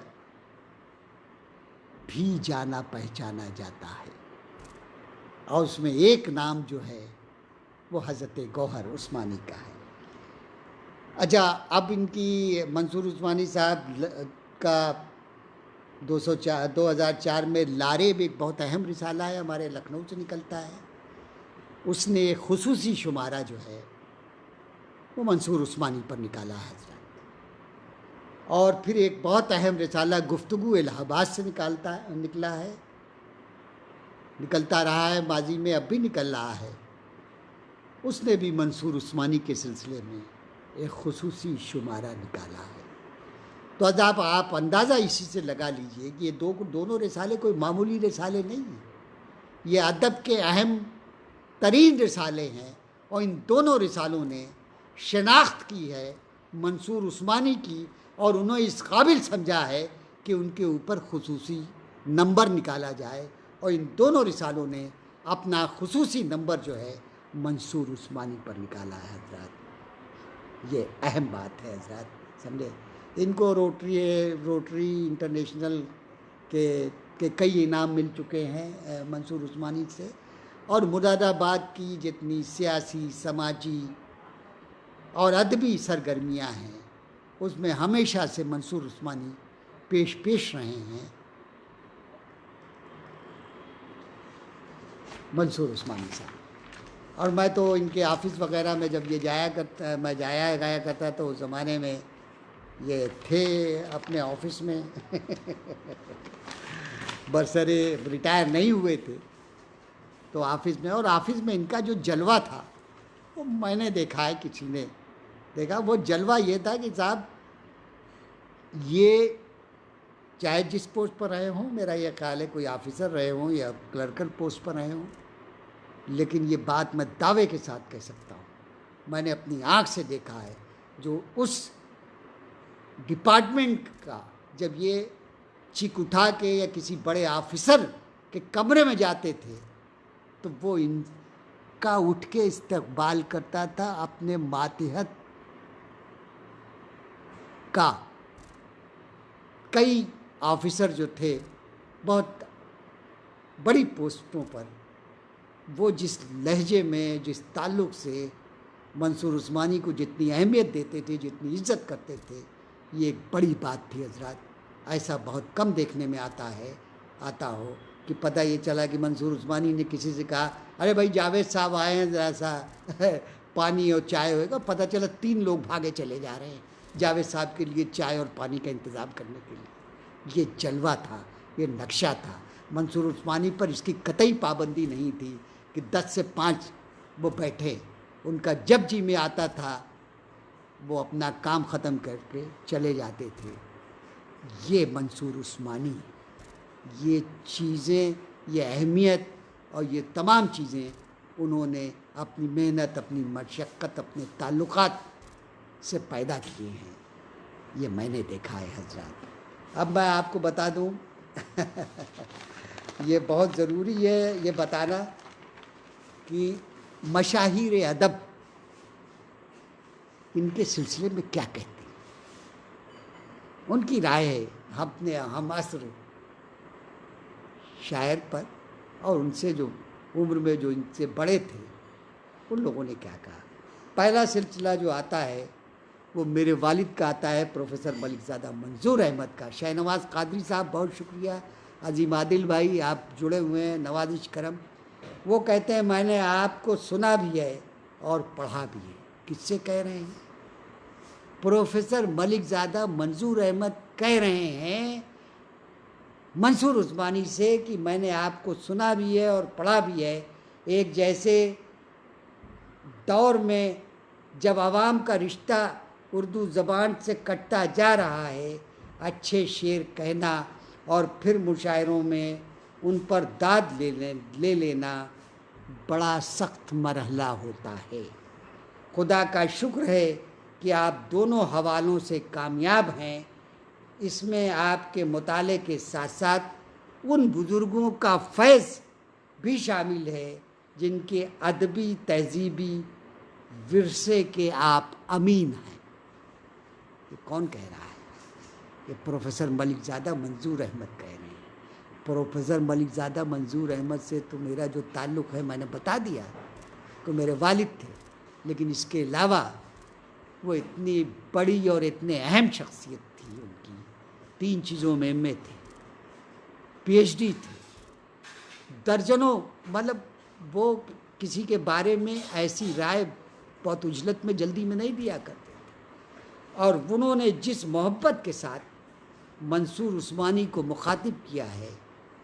بھی جانا پہچانا جاتا ہے، اور اس میں ایک نام جو ہے وہ حضرت گوہر عثمانی کا ہے۔ اچھا، اب ان کی منصور عثمانی صاحب کا 2004 میں لارے بھی ایک بہت اہم رسالہ ہے، ہمارے لکھنؤ سے نکلتا ہے، اس نے ایک خصوصی شمارہ جو ہے وہ منصور عثمانی پر نکالا ہے حضرات۔ اور پھر ایک بہت اہم رسالہ گفتگو الہ آباد سے نکلتا رہا ہے، ماضی میں اب بھی نکل رہا ہے. اس نے بھی منصور عثمانی کے سلسلے میں ایک خصوصی شمارہ نکالا ہے. تو آپ اندازہ اسی سے لگا لیجئے کہ یہ دونوں رسالے کوئی معمولی رسالے نہیں ہیں. یہ ادب کے اہم ترین رسالے ہیں، اور ان دونوں رسالوں نے شناخت کی ہے منصور عثمانی کی، اور انہوں اس قابل سمجھا ہے کہ ان کے اوپر خصوصی نمبر نکالا جائے، اور ان دونوں رسالوں نے اپنا خصوصی نمبر جو ہے منصور عثمانی پر نکالا ہے. حضرات یہ اہم بات ہے حضرات، سمجھے. ان کو روٹری انٹرنیشنل کے کئی انعام مل چکے ہیں منصور عثمانی سے، اور مراد آباد کی جتنی سیاسی، سماجی اور ادبی سرگرمیاں ہیں اس میں ہمیشہ سے منصور عثمانی پیش رہے ہیں. منصور عثمانی صاحب. اور میں تو ان کے آفس وغیرہ میں جب یہ گیا کرتا تو اس زمانے میں یہ تھے اپنے آفس میں برسرے ریٹائر نہیں ہوئے تھے تو آفس میں، اور آفس میں ان کا جو جلوہ تھا وہ میں نے دیکھا ہے، کسی نے دیکھا. وہ جلوہ یہ تھا کہ صاحب یہ چاہے جس پوسٹ پر رہے ہوں، میرا یہ خیال ہے کوئی آفیسر رہے ہوں یا کلرکل پوسٹ پر رہے ہوں، لیکن یہ بات میں دعوے کے ساتھ کہہ سکتا ہوں، میں نے اپنی آنکھ سے دیکھا ہے جو اس ڈپارٹمنٹ کا جب یہ چیک اٹھا کے یا کسی بڑے آفیسر کے کمرے میں جاتے تھے تو وہ ان کا اٹھ کے استقبال کرتا تھا اپنے ماتحت کا. کئی آفیسر جو تھے بہت بڑی پوسٹوں پر، وہ جس لہجے میں، جس تعلق سے منصور عثمانی کو جتنی اہمیت دیتے تھے، جتنی عزت کرتے تھے، یہ ایک بڑی بات تھی حضرات. ایسا بہت کم دیکھنے میں آتا ہو کہ پتہ یہ چلا کہ منصور عثمانی نے کسی سے کہا ارے بھائی جاوید صاحب آئے ہیں، ذرا سا پانی اور چائے ہوئے گا، پتہ چلا 3 لوگ بھاگے چلے جا رہے ہیں جاوید صاحب کے لیے چائے اور پانی کا انتظام کرنے کے لیے. یہ جلوہ تھا، یہ نقشہ تھا. منصور عثمانی پر اس کی قطعی پابندی نہیں تھی کہ 10 سے 5 وہ بیٹھے. ان کا جب جی میں آتا تھا وہ اپنا کام ختم کر کے چلے جاتے تھے. یہ منصور عثمانی، یہ چیزیں، یہ اہمیت اور یہ تمام چیزیں انہوں نے اپنی محنت، اپنی مشقت، اپنے تعلقات سے پیدا کیے ہیں. یہ میں نے دیکھا ہے حضرات. اب میں آپ کو بتا دوں یہ بہت ضروری ہے یہ بتانا کہ مشاہیر ادب ان کے سلسلے میں کیا کہتے ہیں، ان کی رائے ہے اپنے ہم عصر شاعر پر، اور ان سے جو عمر میں جو ان سے بڑے تھے ان لوگوں نے کیا کہا. پہلا سلسلہ جو آتا ہے وہ میرے والد کا آتا ہے، پروفیسر ملک زادہ منظور احمد کا. شہنواز قادری صاحب بہت شکریہ، عظیم عادل بھائی آپ جڑے ہوئے ہیں، نوازش کرم. وہ کہتے ہیں میں نے آپ کو سنا بھی ہے اور پڑھا بھی ہے. کس سے کہہ رہے ہیں؟ پروفیسر ملک زادہ منظور احمد کہہ رہے ہیں منصور عثمانی سے کہ میں نے آپ کو سنا بھی ہے اور پڑھا بھی ہے. ایک جیسے دور میں جب عوام کا رشتہ اردو زبان سے کٹتا جا رہا ہے، اچھے شعر کہنا اور پھر مشاعروں میں ان پر داد لے لینا بڑا سخت مرحلہ ہوتا ہے. خدا کا شکر ہے کہ آپ دونوں حوالوں سے کامیاب ہیں. اس میں آپ کے مطالعے کے ساتھ ساتھ ان بزرگوں کا فیض بھی شامل ہے جن کے ادبی تہذیبی ورثے کے آپ امین ہیں. یہ کون کہہ رہا ہے؟ یہ پروفیسر ملک زادہ منظور احمد کہہ رہے ہیں. پروفیسر ملک زادہ منظور احمد سے تو میرا جو تعلق ہے میں نے بتا دیا کہ میرے والد تھے، لیکن اس کے علاوہ وہ اتنی بڑی اور اتنے اہم شخصیت تھی. ان کی 3 چیزوں میں ایم اے تھے، پی ایچ ڈی تھے، درجنوں، مطلب وہ کسی کے بارے میں ایسی رائے بہت عجلت میں جلدی میں نہیں دیا کرتے تھے. اور انہوں نے جس محبت کے ساتھ منصور عثمانی کو مخاطب کیا ہے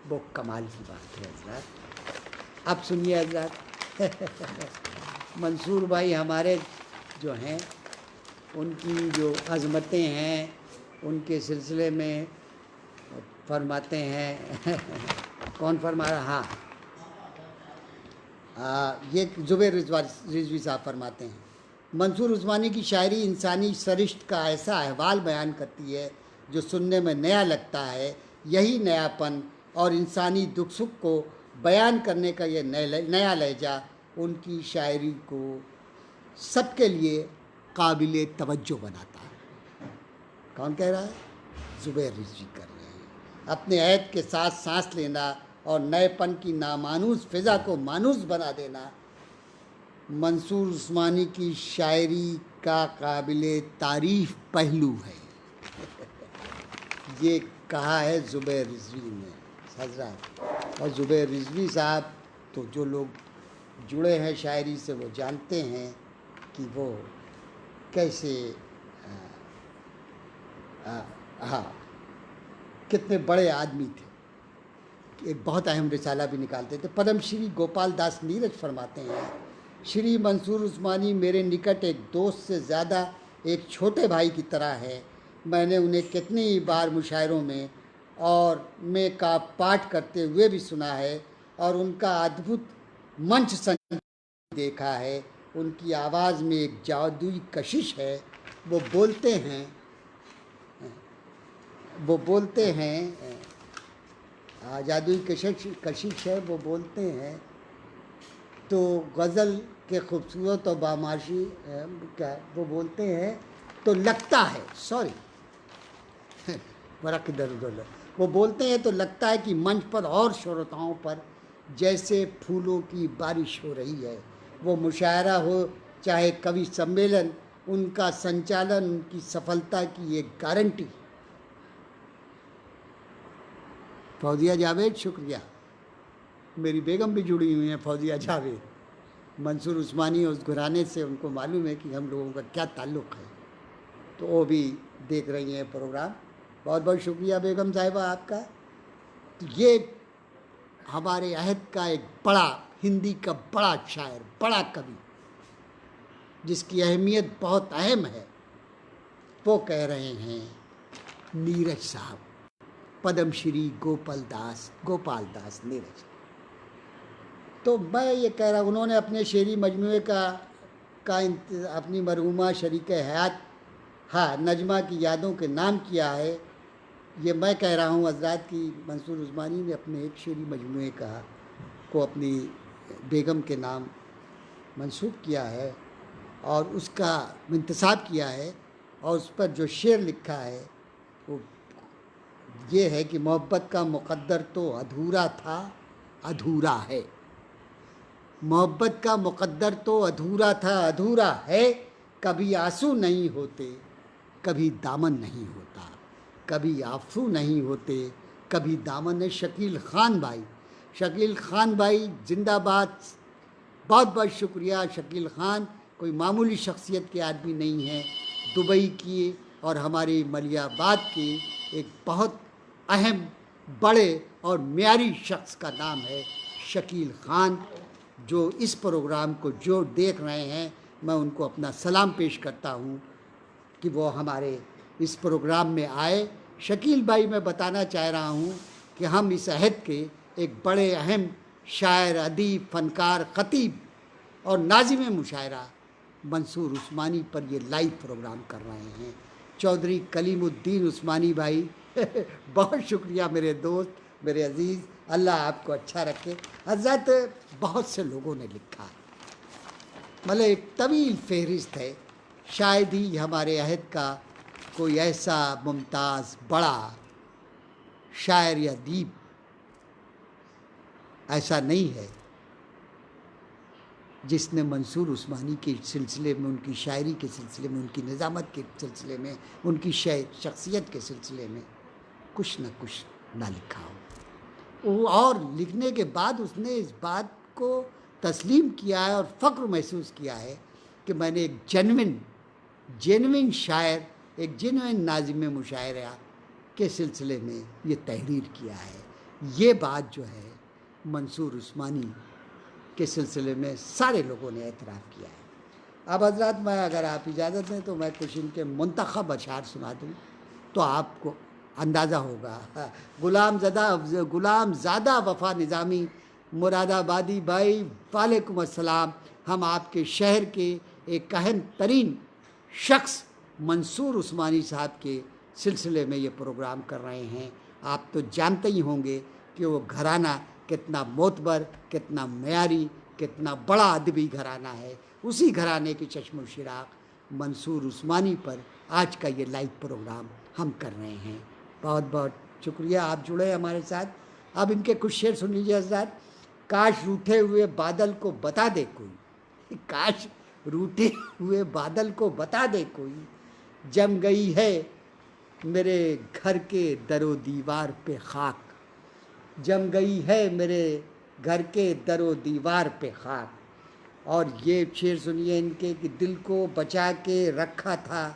وہ کمال کی بات ہے حضرات. اب سنیے حضرات. منصور بھائی ہمارے جو ہیں ان کی جو عظمتیں ہیں ان کے سلسلے میں فرماتے ہیں کون فرما رہا؟ ہاں یہ زبیر رضوی صاحب فرماتے ہیں منصور عثمانی کی شاعری انسانی سرشت کا ایسا احوال بیان کرتی ہے جو سننے میں نیا لگتا ہے. یہی نیا پن اور انسانی دکھ سکھ کو بیان کرنے کا یہ نیا لہجہ ان کی شاعری کو سب کے لیے قابل توجہ بناتا ہے. کون کہہ رہا ہے؟ زبیر رضوی کر رہے ہیں. اپنے عہد کے ساتھ سانس لینا اور نئے پن کی نامانوس فضا کو مانوس بنا دینا منصور عثمانی کی شاعری کا قابل تعریف پہلو ہے. یہ کہا ہے زبیر رضوی نے حضرات. اور زبیر رضوی صاحب تو جو لوگ جڑے ہیں شاعری سے وہ جانتے ہیں کہ وہ کیسے ہاں کتنے بڑے آدمی تھے. ایک بہت اہم رسالہ بھی نکالتے تھے. پدم شری گوپال داس نیرج فرماتے ہیں شری منصور عثمانی میرے نکٹ ایک دوست سے زیادہ ایک چھوٹے بھائی کی طرح ہے. میں نے انہیں کتنی بار مشاعروں میں اور میں کا پاٹ کرتے ہوئے بھی سنا ہے اور ان کا ادبھت منچ سنگیت دیکھا ہے. ان کی آواز میں ایک جادوئی کشش ہے. وہ بولتے ہیں جادوئی کشش ہے. وہ بولتے ہیں تو غزل کے خوبصورت و باماشی کیا وہ بولتے ہیں تو لگتا ہے ورق ادھر ادھر وہ بولتے ہیں تو لگتا ہے کہ منچ پر اور شروتاؤں پر جیسے پھولوں کی بارش ہو رہی ہے. وہ مشاعرہ ہو چاہے کوی سمیلن ان کا سنچالن ان کی سفلتا کی ایک گارنٹی. فوزیہ جاوید شکریہ. میری بیگم بھی جڑی ہوئی ہیں فوزیہ جاوید. منصور عثمانی اس گھرانے سے ان کو معلوم ہے کہ ہم لوگوں کا کیا تعلق ہے تو وہ بھی دیکھ رہی ہیں پروگرام. بہت بہت شکریہ بیگم صاحبہ آپ کا. تو یہ ہمارے عہد کا ایک بڑا ہندی کا بڑا شاعر بڑا کبھی جس کی اہمیت بہت اہم ہے وہ کہہ رہے ہیں نیرج صاحب پدم شری گوپال داس نیرج. تو میں یہ کہہ رہا انہوں نے اپنے شعری مجموعے کا اپنی مرحومہ شریک حیات نجمہ کی یادوں کے نام کیا ہے. یہ میں کہہ رہا ہوں حضرات کی منصور عثمانی نے اپنے ایک شعری مجموعے کو اپنی بیگم کے نام منسوب کیا ہے اور اس کا انتساب کیا ہے اور اس پر جو شعر لکھا ہے وہ یہ ہے کہ محبت کا مقدر تو ادھورا تھا ادھورا ہے. محبت کا مقدر تو ادھورا تھا ادھورا ہے. کبھی آنسو نہیں ہوتے کبھی دامن نہیں ہوتا کبھی آنسو نہیں ہوتے کبھی دامن. شکیل خان بھائی زندہ باد. بہت بہت شکریہ شکیل خان. کوئی معمولی شخصیت کے آدمی نہیں ہیں. دبئی کی اور ہماری ملیح آباد کے ایک بہت اہم بڑے اور معیاری شخص کا نام ہے شکیل خان. جو اس پروگرام کو جو دیکھ رہے ہیں میں ان کو اپنا سلام پیش کرتا ہوں کہ وہ ہمارے اس پروگرام میں آئے. شکیل بھائی میں بتانا چاہ رہا ہوں کہ ہم اس عہد کے ایک بڑے اہم شاعر ادیب فنکار خطیب اور ناظم مشاعرہ منصور عثمانی پر یہ لائیو پروگرام کر رہے ہیں. چودھری کلیم الدین عثمانی بھائی بہت شکریہ میرے دوست میرے عزیز. اللہ آپ کو اچھا رکھے. حضرت بہت سے لوگوں نے لکھا مطلب ایک طویل فہرست ہے. شاید ہی ہمارے عہد کا کوئی ایسا ممتاز بڑا شاعر یا ادیب ایسا نہیں ہے جس نے منصور عثمانی کے سلسلے میں ان کی شاعری کے سلسلے میں ان کی نظامت کے سلسلے میں ان کی شخصیت کے سلسلے میں کچھ نہ کچھ نہ لکھا ہو. اور لکھنے کے بعد اس نے اس بات کو تسلیم کیا ہے اور فخر محسوس کیا ہے کہ میں نے ایک جینوئن شاعر ایک جنوین ناظم مشاعرہ کے سلسلے میں یہ تحریر کیا ہے. یہ بات جو ہے منصور عثمانی کے سلسلے میں سارے لوگوں نے اعتراف کیا ہے. اب حضرات میں اگر آپ اجازت دیں تو میں کچھ ان کے منتخب اشعار سنا دوں تو آپ کو اندازہ ہوگا. غلام زادہ وفا نظامی مراد آبادی بھائی، وعلیکم السلام. ہم آپ کے شہر کے ایک اہم ترین شخص منصور عثمانی صاحب کے سلسلے میں یہ پروگرام کر رہے ہیں. آپ تو جانتے ہی ہوں گے کہ وہ گھرانہ کتنا معتبر، کتنا معیاری، کتنا بڑا ادبی گھرانہ ہے. اسی گھرانے کے چشم و چراغ منصور عثمانی پر آج کا یہ لائیو پروگرام ہم کر رہے ہیں. بہت بہت شکریہ آپ جڑے ہمارے ساتھ. اب ان کے کچھ شعر سن لیجیے حضرات. کاش روٹھے ہوئے بادل کو بتا دے کوئی، کاش روٹھے ہوئے بادل کو بتا دے کوئی، جم گئی ہے میرے گھر کے در و دیوار پہ خاک، جم گئی ہے میرے گھر کے در و دیوار پہ خاک. اور یہ شعر سنیے ان کے کہ دل کو بچا کے رکھا تھا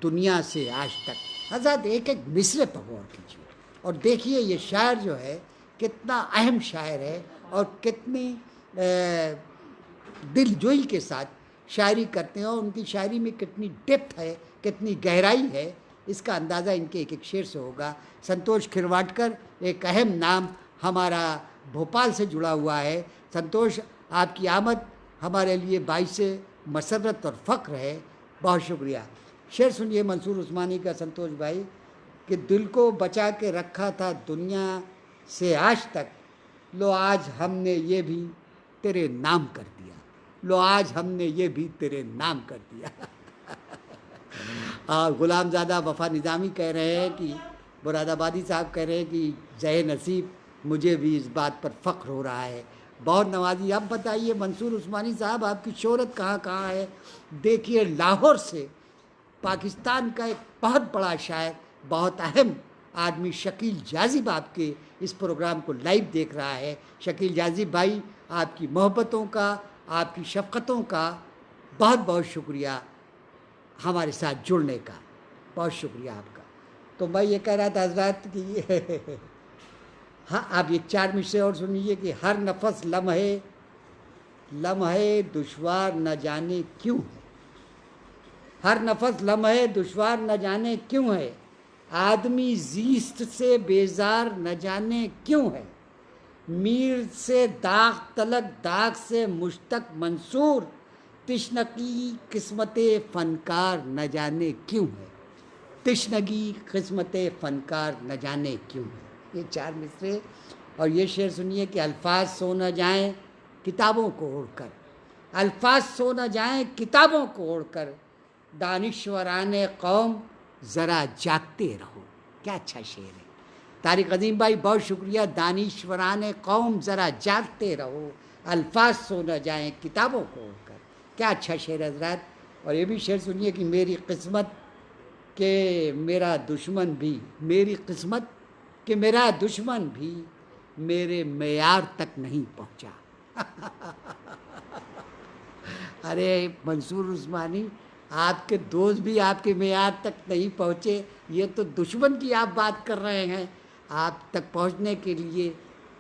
دنیا سے آج تک. حضرت ایک ایک مصرے پر غور کیجیے اور دیکھیے یہ شاعر جو ہے کتنا اہم شاعر ہے اور کتنی دل جوئی کے ساتھ شاعری کرتے ہیں، اور ان کی شاعری میں کتنی ڈیپتھ ہے، کتنی گہرائی ہے، اس کا اندازہ ان کے ایک ایک شعر سے ہوگا. سنتوش کھرواٹکر ایک اہم نام ہمارا بھوپال سے جڑا ہوا ہے. سنتوش، آپ کی آمد ہمارے لیے باعث مسرت اور فخر ہے. بہت شکریہ. شعر سنیے منصور عثمانی کا سنتوش بھائی کہ دل کو بچا کے رکھا تھا دنیا سے آج تک، لو آج ہم نے یہ بھی تیرے نام کر دیا، لو آج ہم نے یہ بھی تیرے نام کر دیا. غلام زادہ وفا نظامی کہہ رہے ہیں کہ مراد آبادی صاحب کہہ رہے ہیں کہ زہ نصیب مجھے بھی اس بات پر فخر ہو رہا ہے. بہت نوازی. اب بتائیے منصور عثمانی صاحب آپ کی شہرت کہاں کہاں ہے. دیکھیے لاہور سے پاکستان کا ایک بہت بڑا شاعر، بہت اہم آدمی شکیل جاذب آپ کے اس پروگرام کو لائیو دیکھ رہا ہے. شکیل جاذب بھائی، آپ کی محبتوں کا، آپ کی شفقتوں کا بہت بہت شکریہ ہمارے ساتھ جڑنے کا. بہت شکریہ آپ کا. تو میں یہ کہہ رہا تھا حضرات کہ ہاں آپ یہ 4 مصرے اور سن لیجیے کہ ہر نفس لمحے دشوار نہ جانے کیوں ہے، ہر نفس لمحے دشوار نہ جانے کیوں ہے، آدمی زیست سے بیزار نہ جانے کیوں ہے، میر سے داغ تلک داغ سے مشتاق منصور، تشنگی قسمت فنکار نہ جانے کیوں ہے، تشنگی قسمت فنکار نہ جانے کیوں ہے. یہ 4 مصرے. اور یہ شعر سنیے کہ الفاظ سو نہ جائیں کتابوں کو اوڑھ کر، الفاظ سو نہ جائیں کتابوں کو اوڑھ کر، دانشوران قوم ذرا جاگتے رہو. کیا اچھا شعر ہے. طارق عظیم بھائی بہت شکریہ. دانشوران قوم ذرا جاگتے رہو، الفاظ سو نہ جائیں کتابوں کو اوڑھ کر. کیا اچھا شعر حضرات. اور یہ بھی شعر سنیے کہ میری قسمت کہ میرا دشمن بھی، میری قسمت کہ میرا دشمن بھی میرے معیار تک نہیں پہنچا. ارے منصور عثمانی، آپ کے دوست بھی آپ کے معیار تک نہیں پہنچے، یہ تو دشمن کی آپ بات کر رہے ہیں. آپ تک پہنچنے کے لیے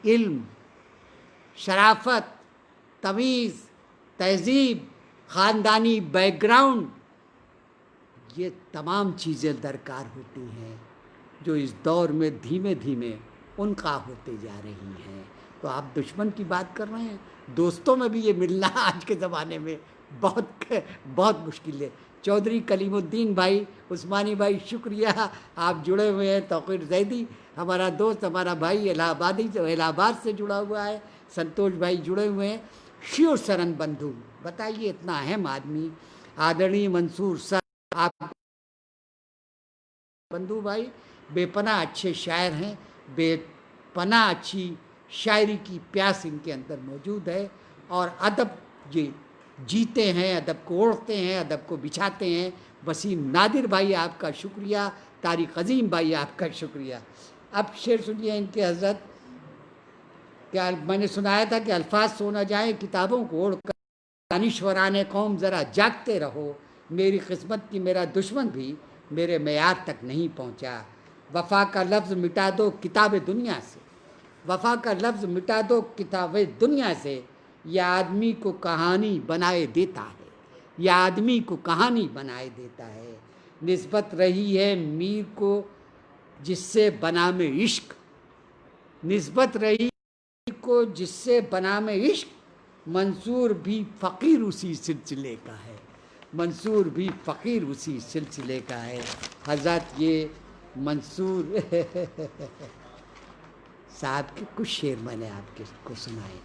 علم، شرافت، تمیز، تہذیب، خاندانی بیک گراؤنڈ، یہ تمام چیزیں درکار ہوتی ہیں جو اس دور میں دھیمے دھیمے ان کا ہوتے جا رہی ہیں. تو آپ دشمن کی بات کر رہے ہیں. دوستوں میں بھی یہ ملنا آج کے زمانے میں بہت بہت مشکل ہے. چودھری کلیم الدین بھائی، عثمانی بھائی شکریہ آپ جڑے ہوئے ہیں. توقیر زیدی ہمارا دوست، ہمارا بھائی الہ آباد سے جڑا ہوا ہے. سنتوش بھائی جڑے ہوئے ہیں. شیو سرن بندھو، بتائیے اتنا اہم آدمی آدرنی منصور سر آپ بندھو بھائی بے پناہ اچھے شاعر ہیں. بے پناہ اچھی شاعری کی پیاس ان کے اندر موجود ہے، اور ادب یہ جیتے ہیں، ادب کو اوڑھتے ہیں، ادب کو بچھاتے ہیں. وسیم نادر بھائی آپ کا شکریہ. طارق عظیم بھائی آپ کا شکریہ. اب شعر سنیے ان کے حضرت. کیا میں نے سنایا تھا کہ الفاظ سو نہ جائیں کتابوں کو اوڑھ کر، دانشوران قوم ذرا جاگتے رہو، میری قسمت کی میرا دشمن بھی میرے معیار تک نہیں پہنچا. وفا کا لفظ مٹا دو کتاب دنیا سے, وفا کا لفظ مٹا دو کتاب دنیا سے, یہ آدمی کو کہانی بنائے دیتا ہے, یہ آدمی کو کہانی بنائے دیتا ہے. نسبت رہی ہے میر کو جس سے بنام عشق, نسبت رہی کو جس سے بنام عشق, منصور بھی فقیر اسی سلسلے کا ہے, منصور بھی فقیر اسی سلسلے کا ہے. حضرت یہ منصور صاحب کے کچھ شعر میں نے آپ کو سنائے,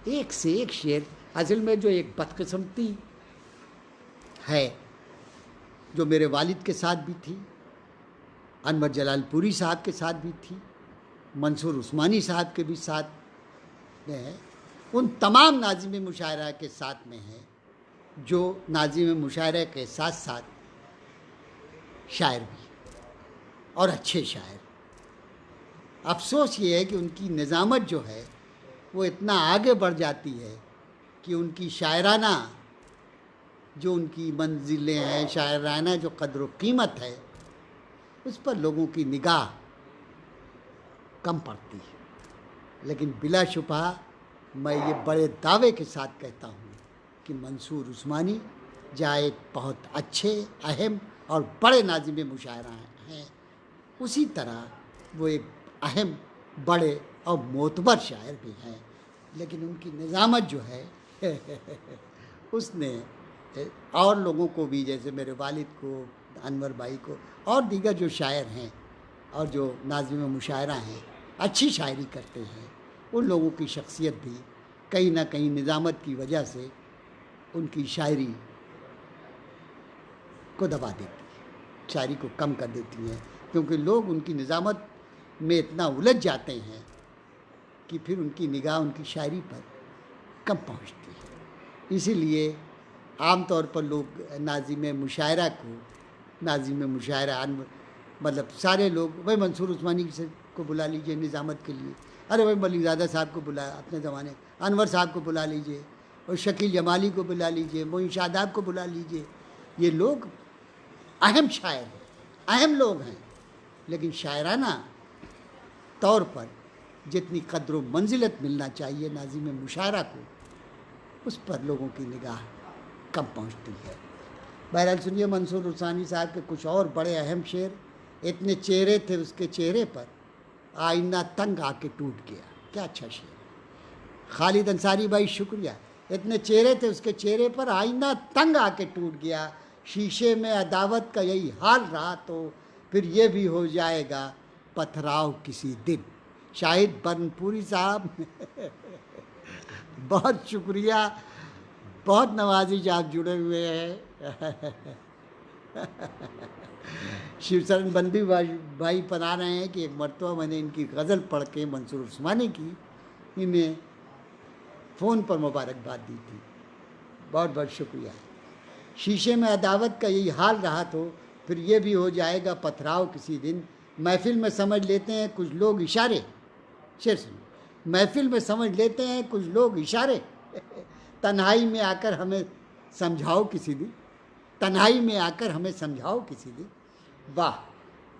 ایک سے ایک شعر. اصل میں جو ایک بدقسمتی ہے جو میرے والد کے ساتھ بھی تھی, انور جلال پوری صاحب کے ساتھ بھی تھی, منصور عثمانی صاحب کے بھی ساتھ میں ہے, ان تمام ناظم مشاعرہ کے ساتھ میں ہے جو ناظم مشاعرہ کے ساتھ ساتھ شاعر بھی اور اچھے شاعر. افسوس یہ ہے کہ ان کی نظامت جو ہے وہ اتنا آگے بڑھ جاتی ہے کہ ان کی شاعرانہ جو ان کی منزلیں ہیں, شاعرانہ جو قدر و قیمت ہے, اس پر لوگوں کی نگاہ کم پڑتی ہے. لیکن بلا شبہ میں یہ بڑے دعوے کے ساتھ کہتا ہوں کہ منصور عثمانی جہاں ایک بہت اچھے, اہم اور بڑے ناظم مشاعرہ ہیں, اسی طرح وہ ایک اہم, بڑے اور معتبر شاعر بھی ہیں. لیکن ان کی نظامت جو ہے اس نے اور لوگوں کو بھی, جیسے میرے والد کو, انور بھائی کو, اور دیگر جو شاعر ہیں اور جو ناظم مشاعرہ ہیں, اچھی شاعری کرتے ہیں, ان لوگوں کی شخصیت بھی کہیں نہ کہیں نظامت کی وجہ سے ان کی شاعری کو دبا دیتی ہے, شاعری کو کم کر دیتی ہیں, کیونکہ لوگ ان کی نظامت میں اتنا الجھ جاتے ہیں کہ پھر ان کی نگاہ ان کی شاعری پر کم پہنچتی ہے. اسی لیے عام طور پر لوگ ناظم مشاعرہ کو, ناظم مشاعرہ مطلب سارے لوگ, بھائی منصور عثمانی کو بلا لیجئے نظامت کے لیے, ارے بھائی ملک زادہ صاحب کو بلا, اپنے زمانے انور صاحب کو بلا لیجئے, اور شکیل جمالی کو بلا لیجئے, معین شاداب کو بلا لیجئے. یہ لوگ اہم شاعر ہیں, اہم لوگ ہیں, لیکن شاعرانہ طور پر جتنی قدر و منزلت ملنا چاہیے ناظم مشاعرہ کو, اس پر لوگوں کی نگاہ کم پہنچتی ہے. بہرحال سنیے منصور عثمانی صاحب کے کچھ اور بڑے اہم شعر. اتنے چہرے تھے اس کے چہرے پر, آئینہ تنگ آ کے ٹوٹ گیا. کیا اچھا شعر. خالد انصاری بھائی شکریہ. اتنے چہرے تھے اس کے چہرے پر, آئینہ تنگ آ کے ٹوٹ گیا. شیشے میں عداوت کا یہی حال رہا تو پھر یہ بھی ہو جائے گا پتھراؤ کسی دن. شاہد برنپوری صاحب بہت شکریہ, بہت نوازش آپ جڑے ہوئے ہیں. شیو سرن بندی بھائی بتا رہے ہیں کہ ایک مرتبہ میں نے ان کی غزل پڑھ کے منصور عثمانی کی, انہیں فون پر مبارکباد دی تھی. بہت بہت شکریہ. شیشے میں عداوت کا یہی حال رہا تو پھر یہ بھی ہو جائے گا پتھراؤ کسی دن. محفل میں سمجھ لیتے ہیں کچھ لوگ اشارے, شعر سنو, محفل میں سمجھ لیتے ہیں کچھ لوگ اشارے, تنہائی میں آ کر ہمیں سمجھاؤ کسی دن, تنہائی میں آ کر ہمیں سمجھاؤ کسی دن. واہ,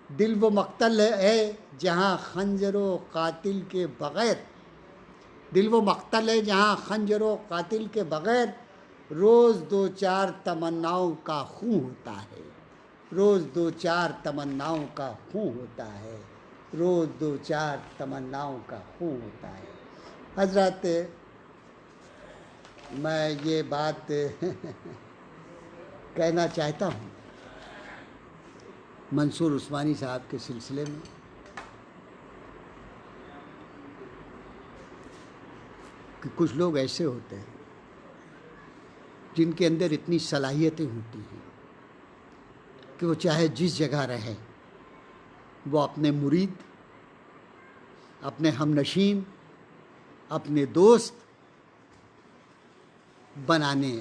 دل وہ مقتل ہے جہاں خنجر و قاتل کے بغیر, دل وہ مقتل ہے جہاں خنجر و قاتل کے بغیر روز دو چار تمناؤں کا خون ہوتا ہے, روز دو چار تمناؤں کا خون ہوتا ہے, روز دو چار تمناؤں کا خون ہوتا ہے. حضرات, میں یہ بات کہنا چاہتا ہوں منصور عثمانی صاحب کے سلسلے میں کہ کچھ لوگ ایسے ہوتے ہیں جن کے اندر اتنی صلاحیتیں ہوتی ہیں کہ وہ چاہے جس جگہ رہے وہ اپنے مرید, اپنے ہمنشین, اپنے دوست بنانے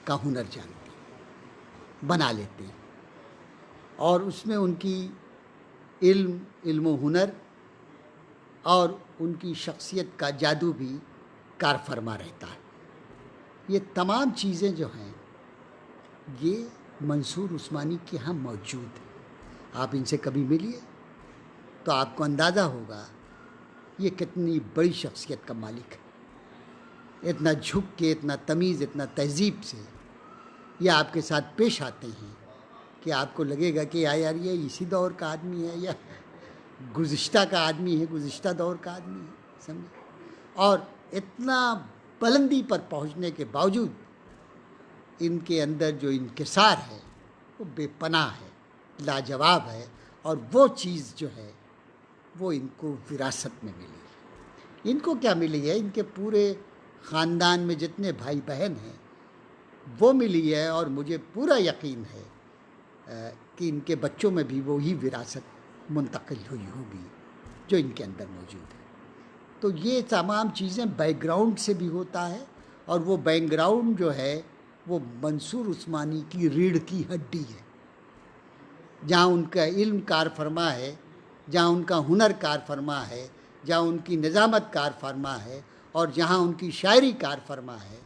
کا ہنر جانتے ہیں, بنا لیتے ہیں, اور اس میں ان کی علم و ہنر اور ان کی شخصیت کا جادو بھی کار فرما رہتا ہے. یہ تمام چیزیں جو ہیں یہ منصور عثمانی کے یہاں موجود ہیں. آپ ان سے کبھی ملیے تو آپ کو اندازہ ہوگا یہ کتنی بڑی شخصیت کا مالک ہے. اتنا جھک کے، اتنا تمیز، اتنا تہذیب سے یہ آپ کے ساتھ پیش آتے ہیں کہ آپ کو لگے گا کہ یار یہ اسی دور کا آدمی ہے یا گزشتہ کا آدمی ہے، گزشتہ دور کا آدمی ہے، سمجھے. اور اتنا بلندی پر پہنچنے کے باوجود ان کے اندر جو انکسار ہے وہ بے پناہ ہے، لاجواب ہے. اور وہ چیز جو ہے وہ ان کو وراثت میں ملی ہے. ان کو کیا ملی ہے؟ ان کے پورے خاندان میں جتنے بھائی بہن ہیں وہ ملی ہے، اور مجھے پورا یقین ہے کہ ان کے بچوں میں بھی وہی وراثت منتقل ہوئی ہوگی جو ان کے اندر موجود ہے. تو یہ تمام چیزیں بیک گراؤنڈ سے بھی ہوتا ہے، اور وہ بیک گراؤنڈ جو ہے وہ منصور عثمانی کی ریڑھ کی ہڈی ہے. جہاں ان کا علم کار فرما ہے، جہاں ان کا ہنر کار فرما ہے، جہاں ان کی نظامت کار فرما ہے، اور جہاں ان کی شاعری کار فرما ہے،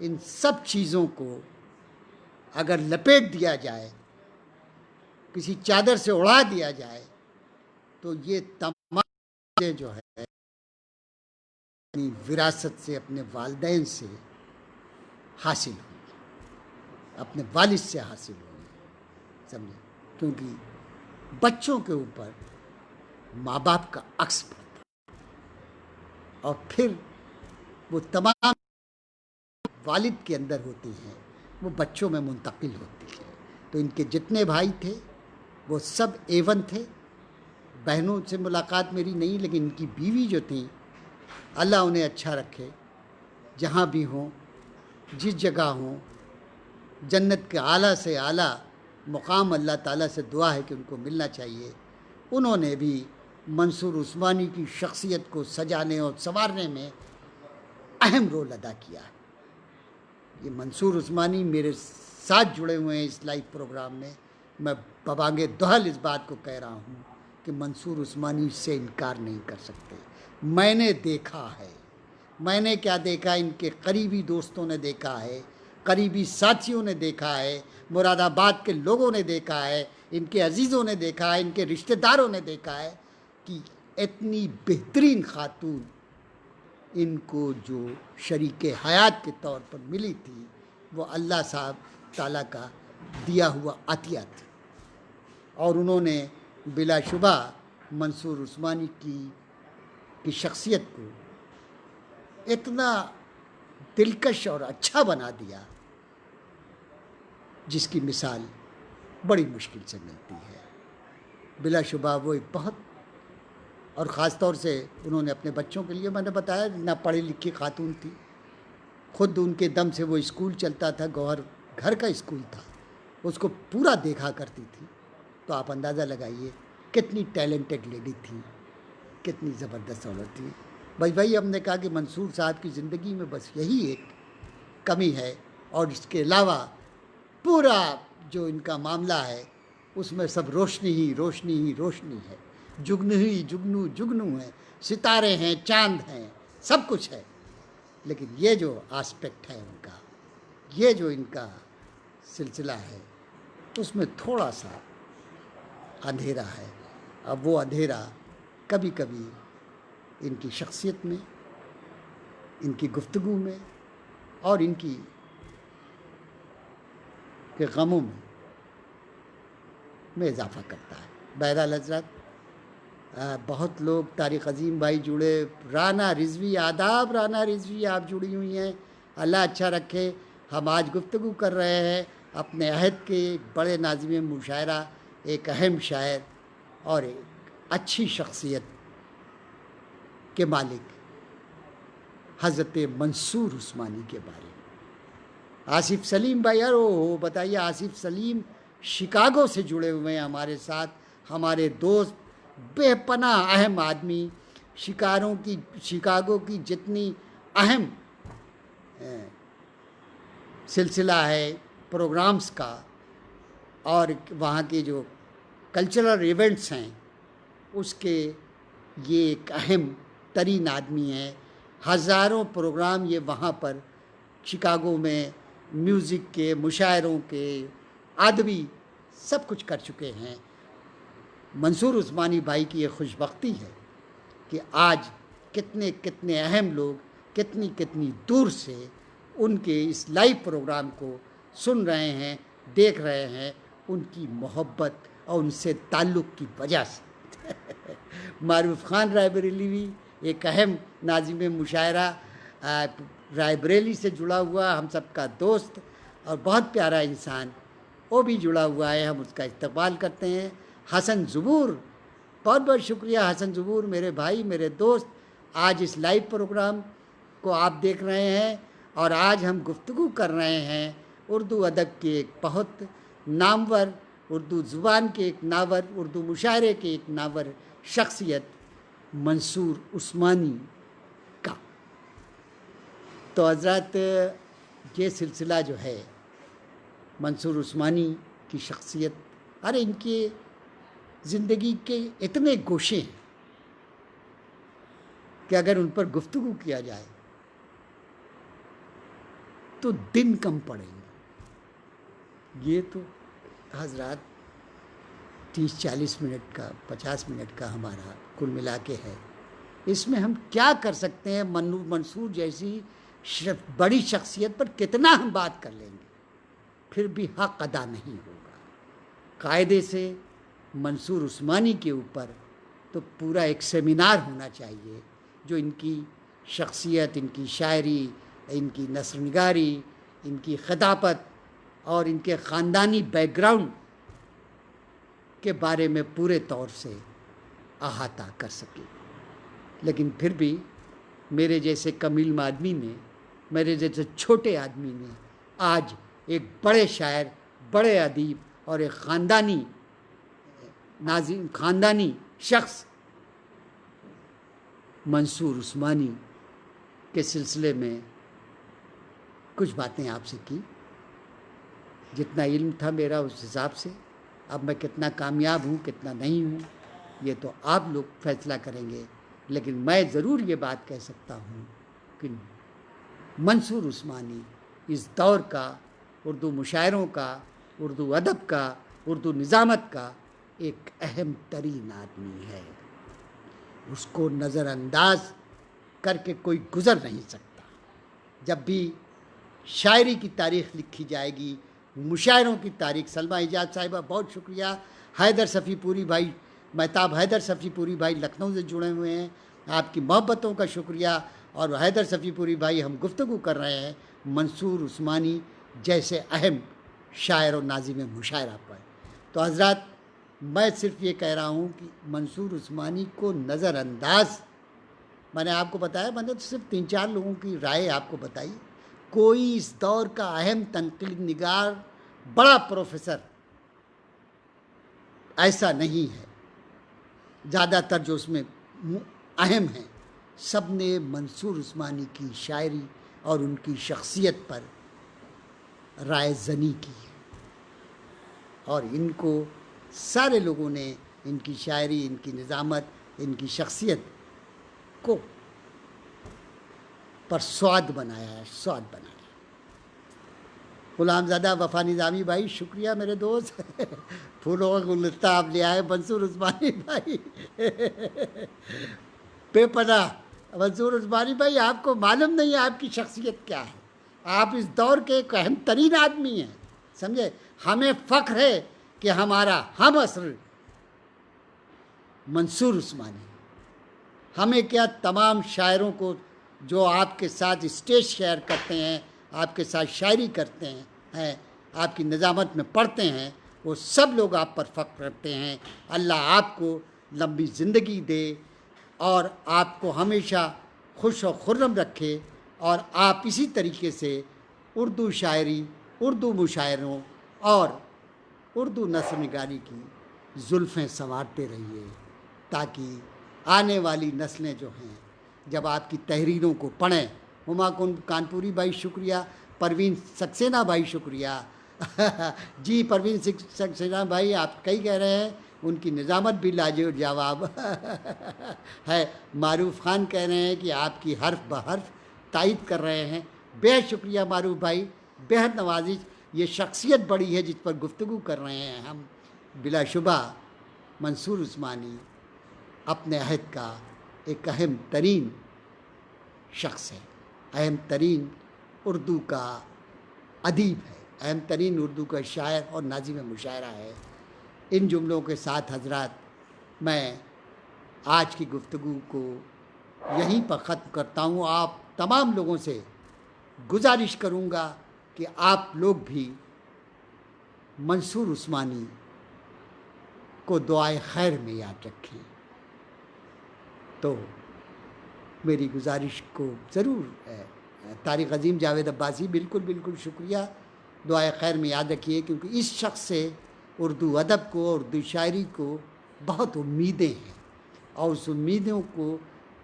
ان سب چیزوں کو اگر لپیٹ دیا جائے، کسی چادر سے اڑا دیا جائے، تو یہ تمام چیزیں جو ہے اپنی وراثت سے، اپنے والدین سے حاصل ہوئی، اپنے والد سے حاصل ہوئی، سمجھے. کیونکہ بچوں کے اوپر ماں باپ کا عکس پڑتا ہے، اور پھر وہ تمام والد کے اندر ہوتی ہیں وہ بچوں میں منتقل ہوتی ہے. تو ان کے جتنے بھائی تھے وہ سب A1 تھے. بہنوں سے ملاقات میری نہیں، لیکن ان کی بیوی جو تھیں اللہ انہیں اچھا رکھے، جہاں بھی ہوں، جس جگہ ہوں، جنت کے اعلیٰ سے اعلیٰ مقام اللہ تعالیٰ سے دعا ہے کہ ان کو ملنا چاہیے. انہوں نے بھی منصور عثمانی کی شخصیت کو سجانے اور سنوارنے میں اہم رول ادا کیا ہے. یہ منصور عثمانی میرے ساتھ جڑے ہوئے ہیں اس لائیو پروگرام میں. میں ببانگ دہل اس بات کو کہہ رہا ہوں کہ منصور عثمانی سے انکار نہیں کر سکتے. میں نے دیکھا ہے. میں نے کیا دیکھا؟ ان کے قریبی دوستوں نے دیکھا ہے، قریبی ساتھیوں نے دیکھا ہے، مراد آباد کے لوگوں نے دیکھا ہے، ان کے عزیزوں نے دیکھا ہے، ان کے رشتہ داروں نے دیکھا ہے کہ اتنی بہترین خاتون ان کو جو شریک حیات کے طور پر ملی تھی وہ اللہ صاحب تعالیٰ کا دیا ہوا عطیہ تھی. اور انہوں نے بلا شبہ منصور عثمانی کی شخصیت کو اتنا دلکش اور اچھا بنا دیا جس کی مثال بڑی مشکل سے ملتی ہے. بلا شبہ وہ ایک بہت، اور خاص طور سے انہوں نے اپنے بچوں کے لیے، میں نے بتایا نہ پڑھی لکھی خاتون تھی، خود ان کے دم سے وہ اسکول چلتا تھا، گوہر گھر کا اسکول تھا، اس کو پورا دیکھا کرتی تھی. تو آپ اندازہ لگائیے کتنی ٹیلنٹڈ لیڈی تھی، کتنی زبردست عورت تھی. بھائی ہم نے کہا کہ منصور صاحب کی زندگی میں بس یہی ایک کمی ہے، اور اس کے علاوہ پورا جو ان کا معاملہ ہے اس میں سب روشنی ہی روشنی ہی روشنی ہے، جگنو ہی جگنو جگنو ہے، ستارے ہیں، چاند ہیں، سب کچھ ہے. لیکن یہ جو آسپیکٹ ہے ان کا، یہ جو ان کا سلسلہ ہے، اس میں تھوڑا سا اندھیرا ہے. اب وہ اندھیرا کبھی کبھی ان کی شخصیت میں، ان کی گفتگو میں، اور ان کی کے غموں میں اضافہ کرتا ہے. بہرحال حضرات، بہت لوگ طارق عظیم بھائی جڑے، رانا رضوی، آداب رانا رضوی آپ جڑی ہوئی ہیں، اللہ اچھا رکھے. ہم آج گفتگو کر رہے ہیں اپنے عہد کے ایک بڑے ناظم مشاعرہ، ایک اہم شاعر اور ایک اچھی شخصیت کے مالک حضرت منصور عثمانی کے بارے میں. آصف سلیم بھائی، یار وہ بتائیے، آصف سلیم شکاگو سے جڑے ہوئے ہیں ہمارے ساتھ، ہمارے دوست، بے پناہ اہم آدمی. شکاگو کی جتنی اہم سلسلہ ہے پروگرامز کا، اور وہاں کے جو کلچرل ایونٹس ہیں اس کے یہ ایک اہم ترین آدمی ہیں. ہزاروں پروگرام یہ وہاں پر شکاگو میں میوزک کے، مشاعروں کے، ادبی سب کچھ کر چکے ہیں۔ منصور عثمانی بھائی کی یہ خوش بختی ہے کہ آج کتنے کتنے اہم لوگ کتنی کتنی دور سے ان کے اس لائیو پروگرام کو سن رہے ہیں، دیکھ رہے ہیں، ان کی محبت اور ان سے تعلق کی وجہ سے۔ معروف خان رائے بریلوی ایک اہم ناظم مشاعرہ، رائے بریلی سے جڑا ہوا ہم سب کا دوست اور بہت پیارا انسان، وہ بھی جڑا ہوا ہے، ہم اس کا استقبال کرتے ہیں۔ حسن زبور، بہت بہت شکریہ حسن زبور، میرے بھائی، میرے دوست۔ آج اس لائیو پروگرام کو آپ دیکھ رہے ہیں اور آج ہم گفتگو کر رہے ہیں اردو ادب کے ایک بہت نامور، اردو زبان کے ایک نامور، اردو مشاعرے کے ایک نامور شخصیت منصور عثمانی کا۔ تو حضرات، یہ سلسلہ جو ہے منصور عثمانی کی شخصیت، ارے ان کی زندگی کے اتنے گوشے ہیں کہ اگر ان پر گفتگو کیا جائے تو دن کم پڑیں گے۔ یہ تو حضرات 30-40 منٹ کا 50 منٹ کا ہمارا کل ملا کے ہے، اس میں ہم کیا کر سکتے ہیں؟ منصور جیسی بڑی شخصیت پر کتنا ہم بات کر لیں گے، پھر بھی حق ادا نہیں ہوگا۔ قاعدے سے منصور عثمانی کے اوپر تو پورا ایک سیمینار ہونا چاہیے، جو ان کی شخصیت، ان کی شاعری، ان کی نثر نگاری، ان کی خطابت اور ان کے خاندانی بیک گراؤنڈ کے بارے میں پورے طور سے احاطہ کر سکے۔ لیکن پھر بھی میرے جیسے کم علم آدمی نے، میرے جیسے چھوٹے آدمی نے آج ایک بڑے شاعر، بڑے ادیب اور ایک خاندانی شخص منصور عثمانی کے سلسلے میں کچھ باتیں آپ سے کی۔ جتنا علم تھا میرا اس حساب سے، اب میں کتنا کامیاب ہوں کتنا نہیں ہوں یہ تو آپ لوگ فیصلہ کریں گے، لیکن میں ضرور یہ بات کہہ سکتا ہوں کہ منصور عثمانی اس دور کا، اردو مشاعروں کا، اردو ادب کا، اردو نظامت کا ایک اہم ترین آدمی ہے۔ اس کو نظر انداز کر کے کوئی گزر نہیں سکتا۔ جب بھی شاعری کی تاریخ لکھی جائے گی، مشاعروں کی تاریخ، سلمہ ایجاد صاحبہ بہت شکریہ، حیدر صفی پوری بھائی، مہتاب حیدر صفی پوری بھائی لکھنؤ سے جڑے ہوئے ہیں، آپ کی محبتوں کا شکریہ۔ اور حیدر صفی پوری بھائی، ہم گفتگو کر رہے ہیں منصور عثمانی جیسے اہم شاعر و ناظم مشاعرہ پر۔ تو حضرات، میں صرف یہ کہہ رہا ہوں کہ منصور عثمانی کو نظر انداز، میں نے آپ کو بتایا، میں نے صرف 3-4 لوگوں کی رائے آپ کو بتائی، کوئی اس دور کا اہم تنقید نگار، بڑا پروفیسر ایسا نہیں ہے۔ زیادہ تر جو اس میں اہم ہیں، سب نے منصور عثمانی کی شاعری اور ان کی شخصیت پر رائے زنی کی ہے، اور ان کو سارے لوگوں نے ان کی شاعری، ان کی نظامت، ان کی شخصیت کو پر سواد بنایا ہے، سواد بنایا۔ غلام زادہ وفا نظامی بھائی، شکریہ میرے دوست، پھولوں کا گلدستہ آپ لے آئے۔ منصور عثمانی بھائی بے پناہ، منصور عثمانی بھائی، آپ کو معلوم نہیں ہے آپ کی شخصیت کیا ہے، آپ اس دور کے ایک اہم ترین آدمی ہیں، سمجھے؟ ہمیں فخر ہے کہ ہمارا ہم عصر منصور عثمانی، ہمیں کیا تمام شاعروں کو جو آپ کے ساتھ اسٹیج شیئر کرتے ہیں، آپ کے ساتھ شاعری کرتے ہیں، آپ کی نظامت میں پڑھتے ہیں، وہ سب لوگ آپ پر فخر کرتے ہیں۔ اللہ آپ کو لمبی زندگی دے اور آپ کو ہمیشہ خوش و خرم رکھے، اور آپ اسی طریقے سے اردو شاعری، اردو مشاعروں اور اردو نثر نگاری کی زلفیں سنوارتے رہیے، تاکہ آنے والی نسلیں جو ہیں جب آپ کی تحریروں کو پڑھیں۔ ہما کانپوری بھائی شکریہ، پروین سکسینہ بھائی شکریہ جی پروین سکسینہ بھائی، آپ کئی کہہ رہے ہیں، ان کی نظامت بھی لاجواب ہے۔ معروف خان کہہ رہے ہیں کہ آپ کی حرف بحرف تائید کر رہے ہیں، بے شکریہ معروف بھائی، بےحد نوازش۔ یہ شخصیت بڑی ہے جس پر گفتگو کر رہے ہیں ہم، بلا شبہ منصور عثمانی اپنے عہد کا ایک اہم ترین شخص ہے، اہم ترین اردو کا ادیب ہے، اہم ترین اردو کا شاعر اور ناظم مشاعرہ ہے۔ ان جملوں کے ساتھ حضرات میں آج کی گفتگو کو یہیں پر ختم کرتا ہوں۔ آپ تمام لوگوں سے گزارش کروں گا کہ آپ لوگ بھی منصور عثمانی کو دعائے خیر میں یاد رکھیں۔ تو میری گزارش کو ضرور طارق عظیم جاوید عباسی بالکل شکریہ، دعائے خیر میں یاد رکھیے، کیونکہ اس شخص سے اردو ادب کو، اردو شاعری کو بہت امیدیں ہیں، اور اس امیدوں کو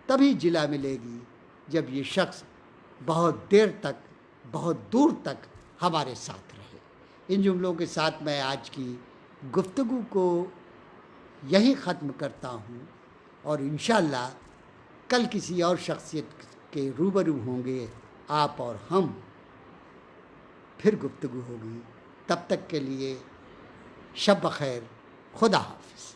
تبھی جلا ملے گی جب یہ شخص بہت دیر تک، بہت دور تک ہمارے ساتھ رہے۔ ان جملوں کے ساتھ میں آج کی گفتگو کو یہیں ختم کرتا ہوں، اور انشاءاللہ کل کسی اور شخصیت کے روبرو ہوں گے آپ اور ہم، پھر گفتگو ہوگی۔ تب تک کے لیے شب بخیر، خدا حافظ۔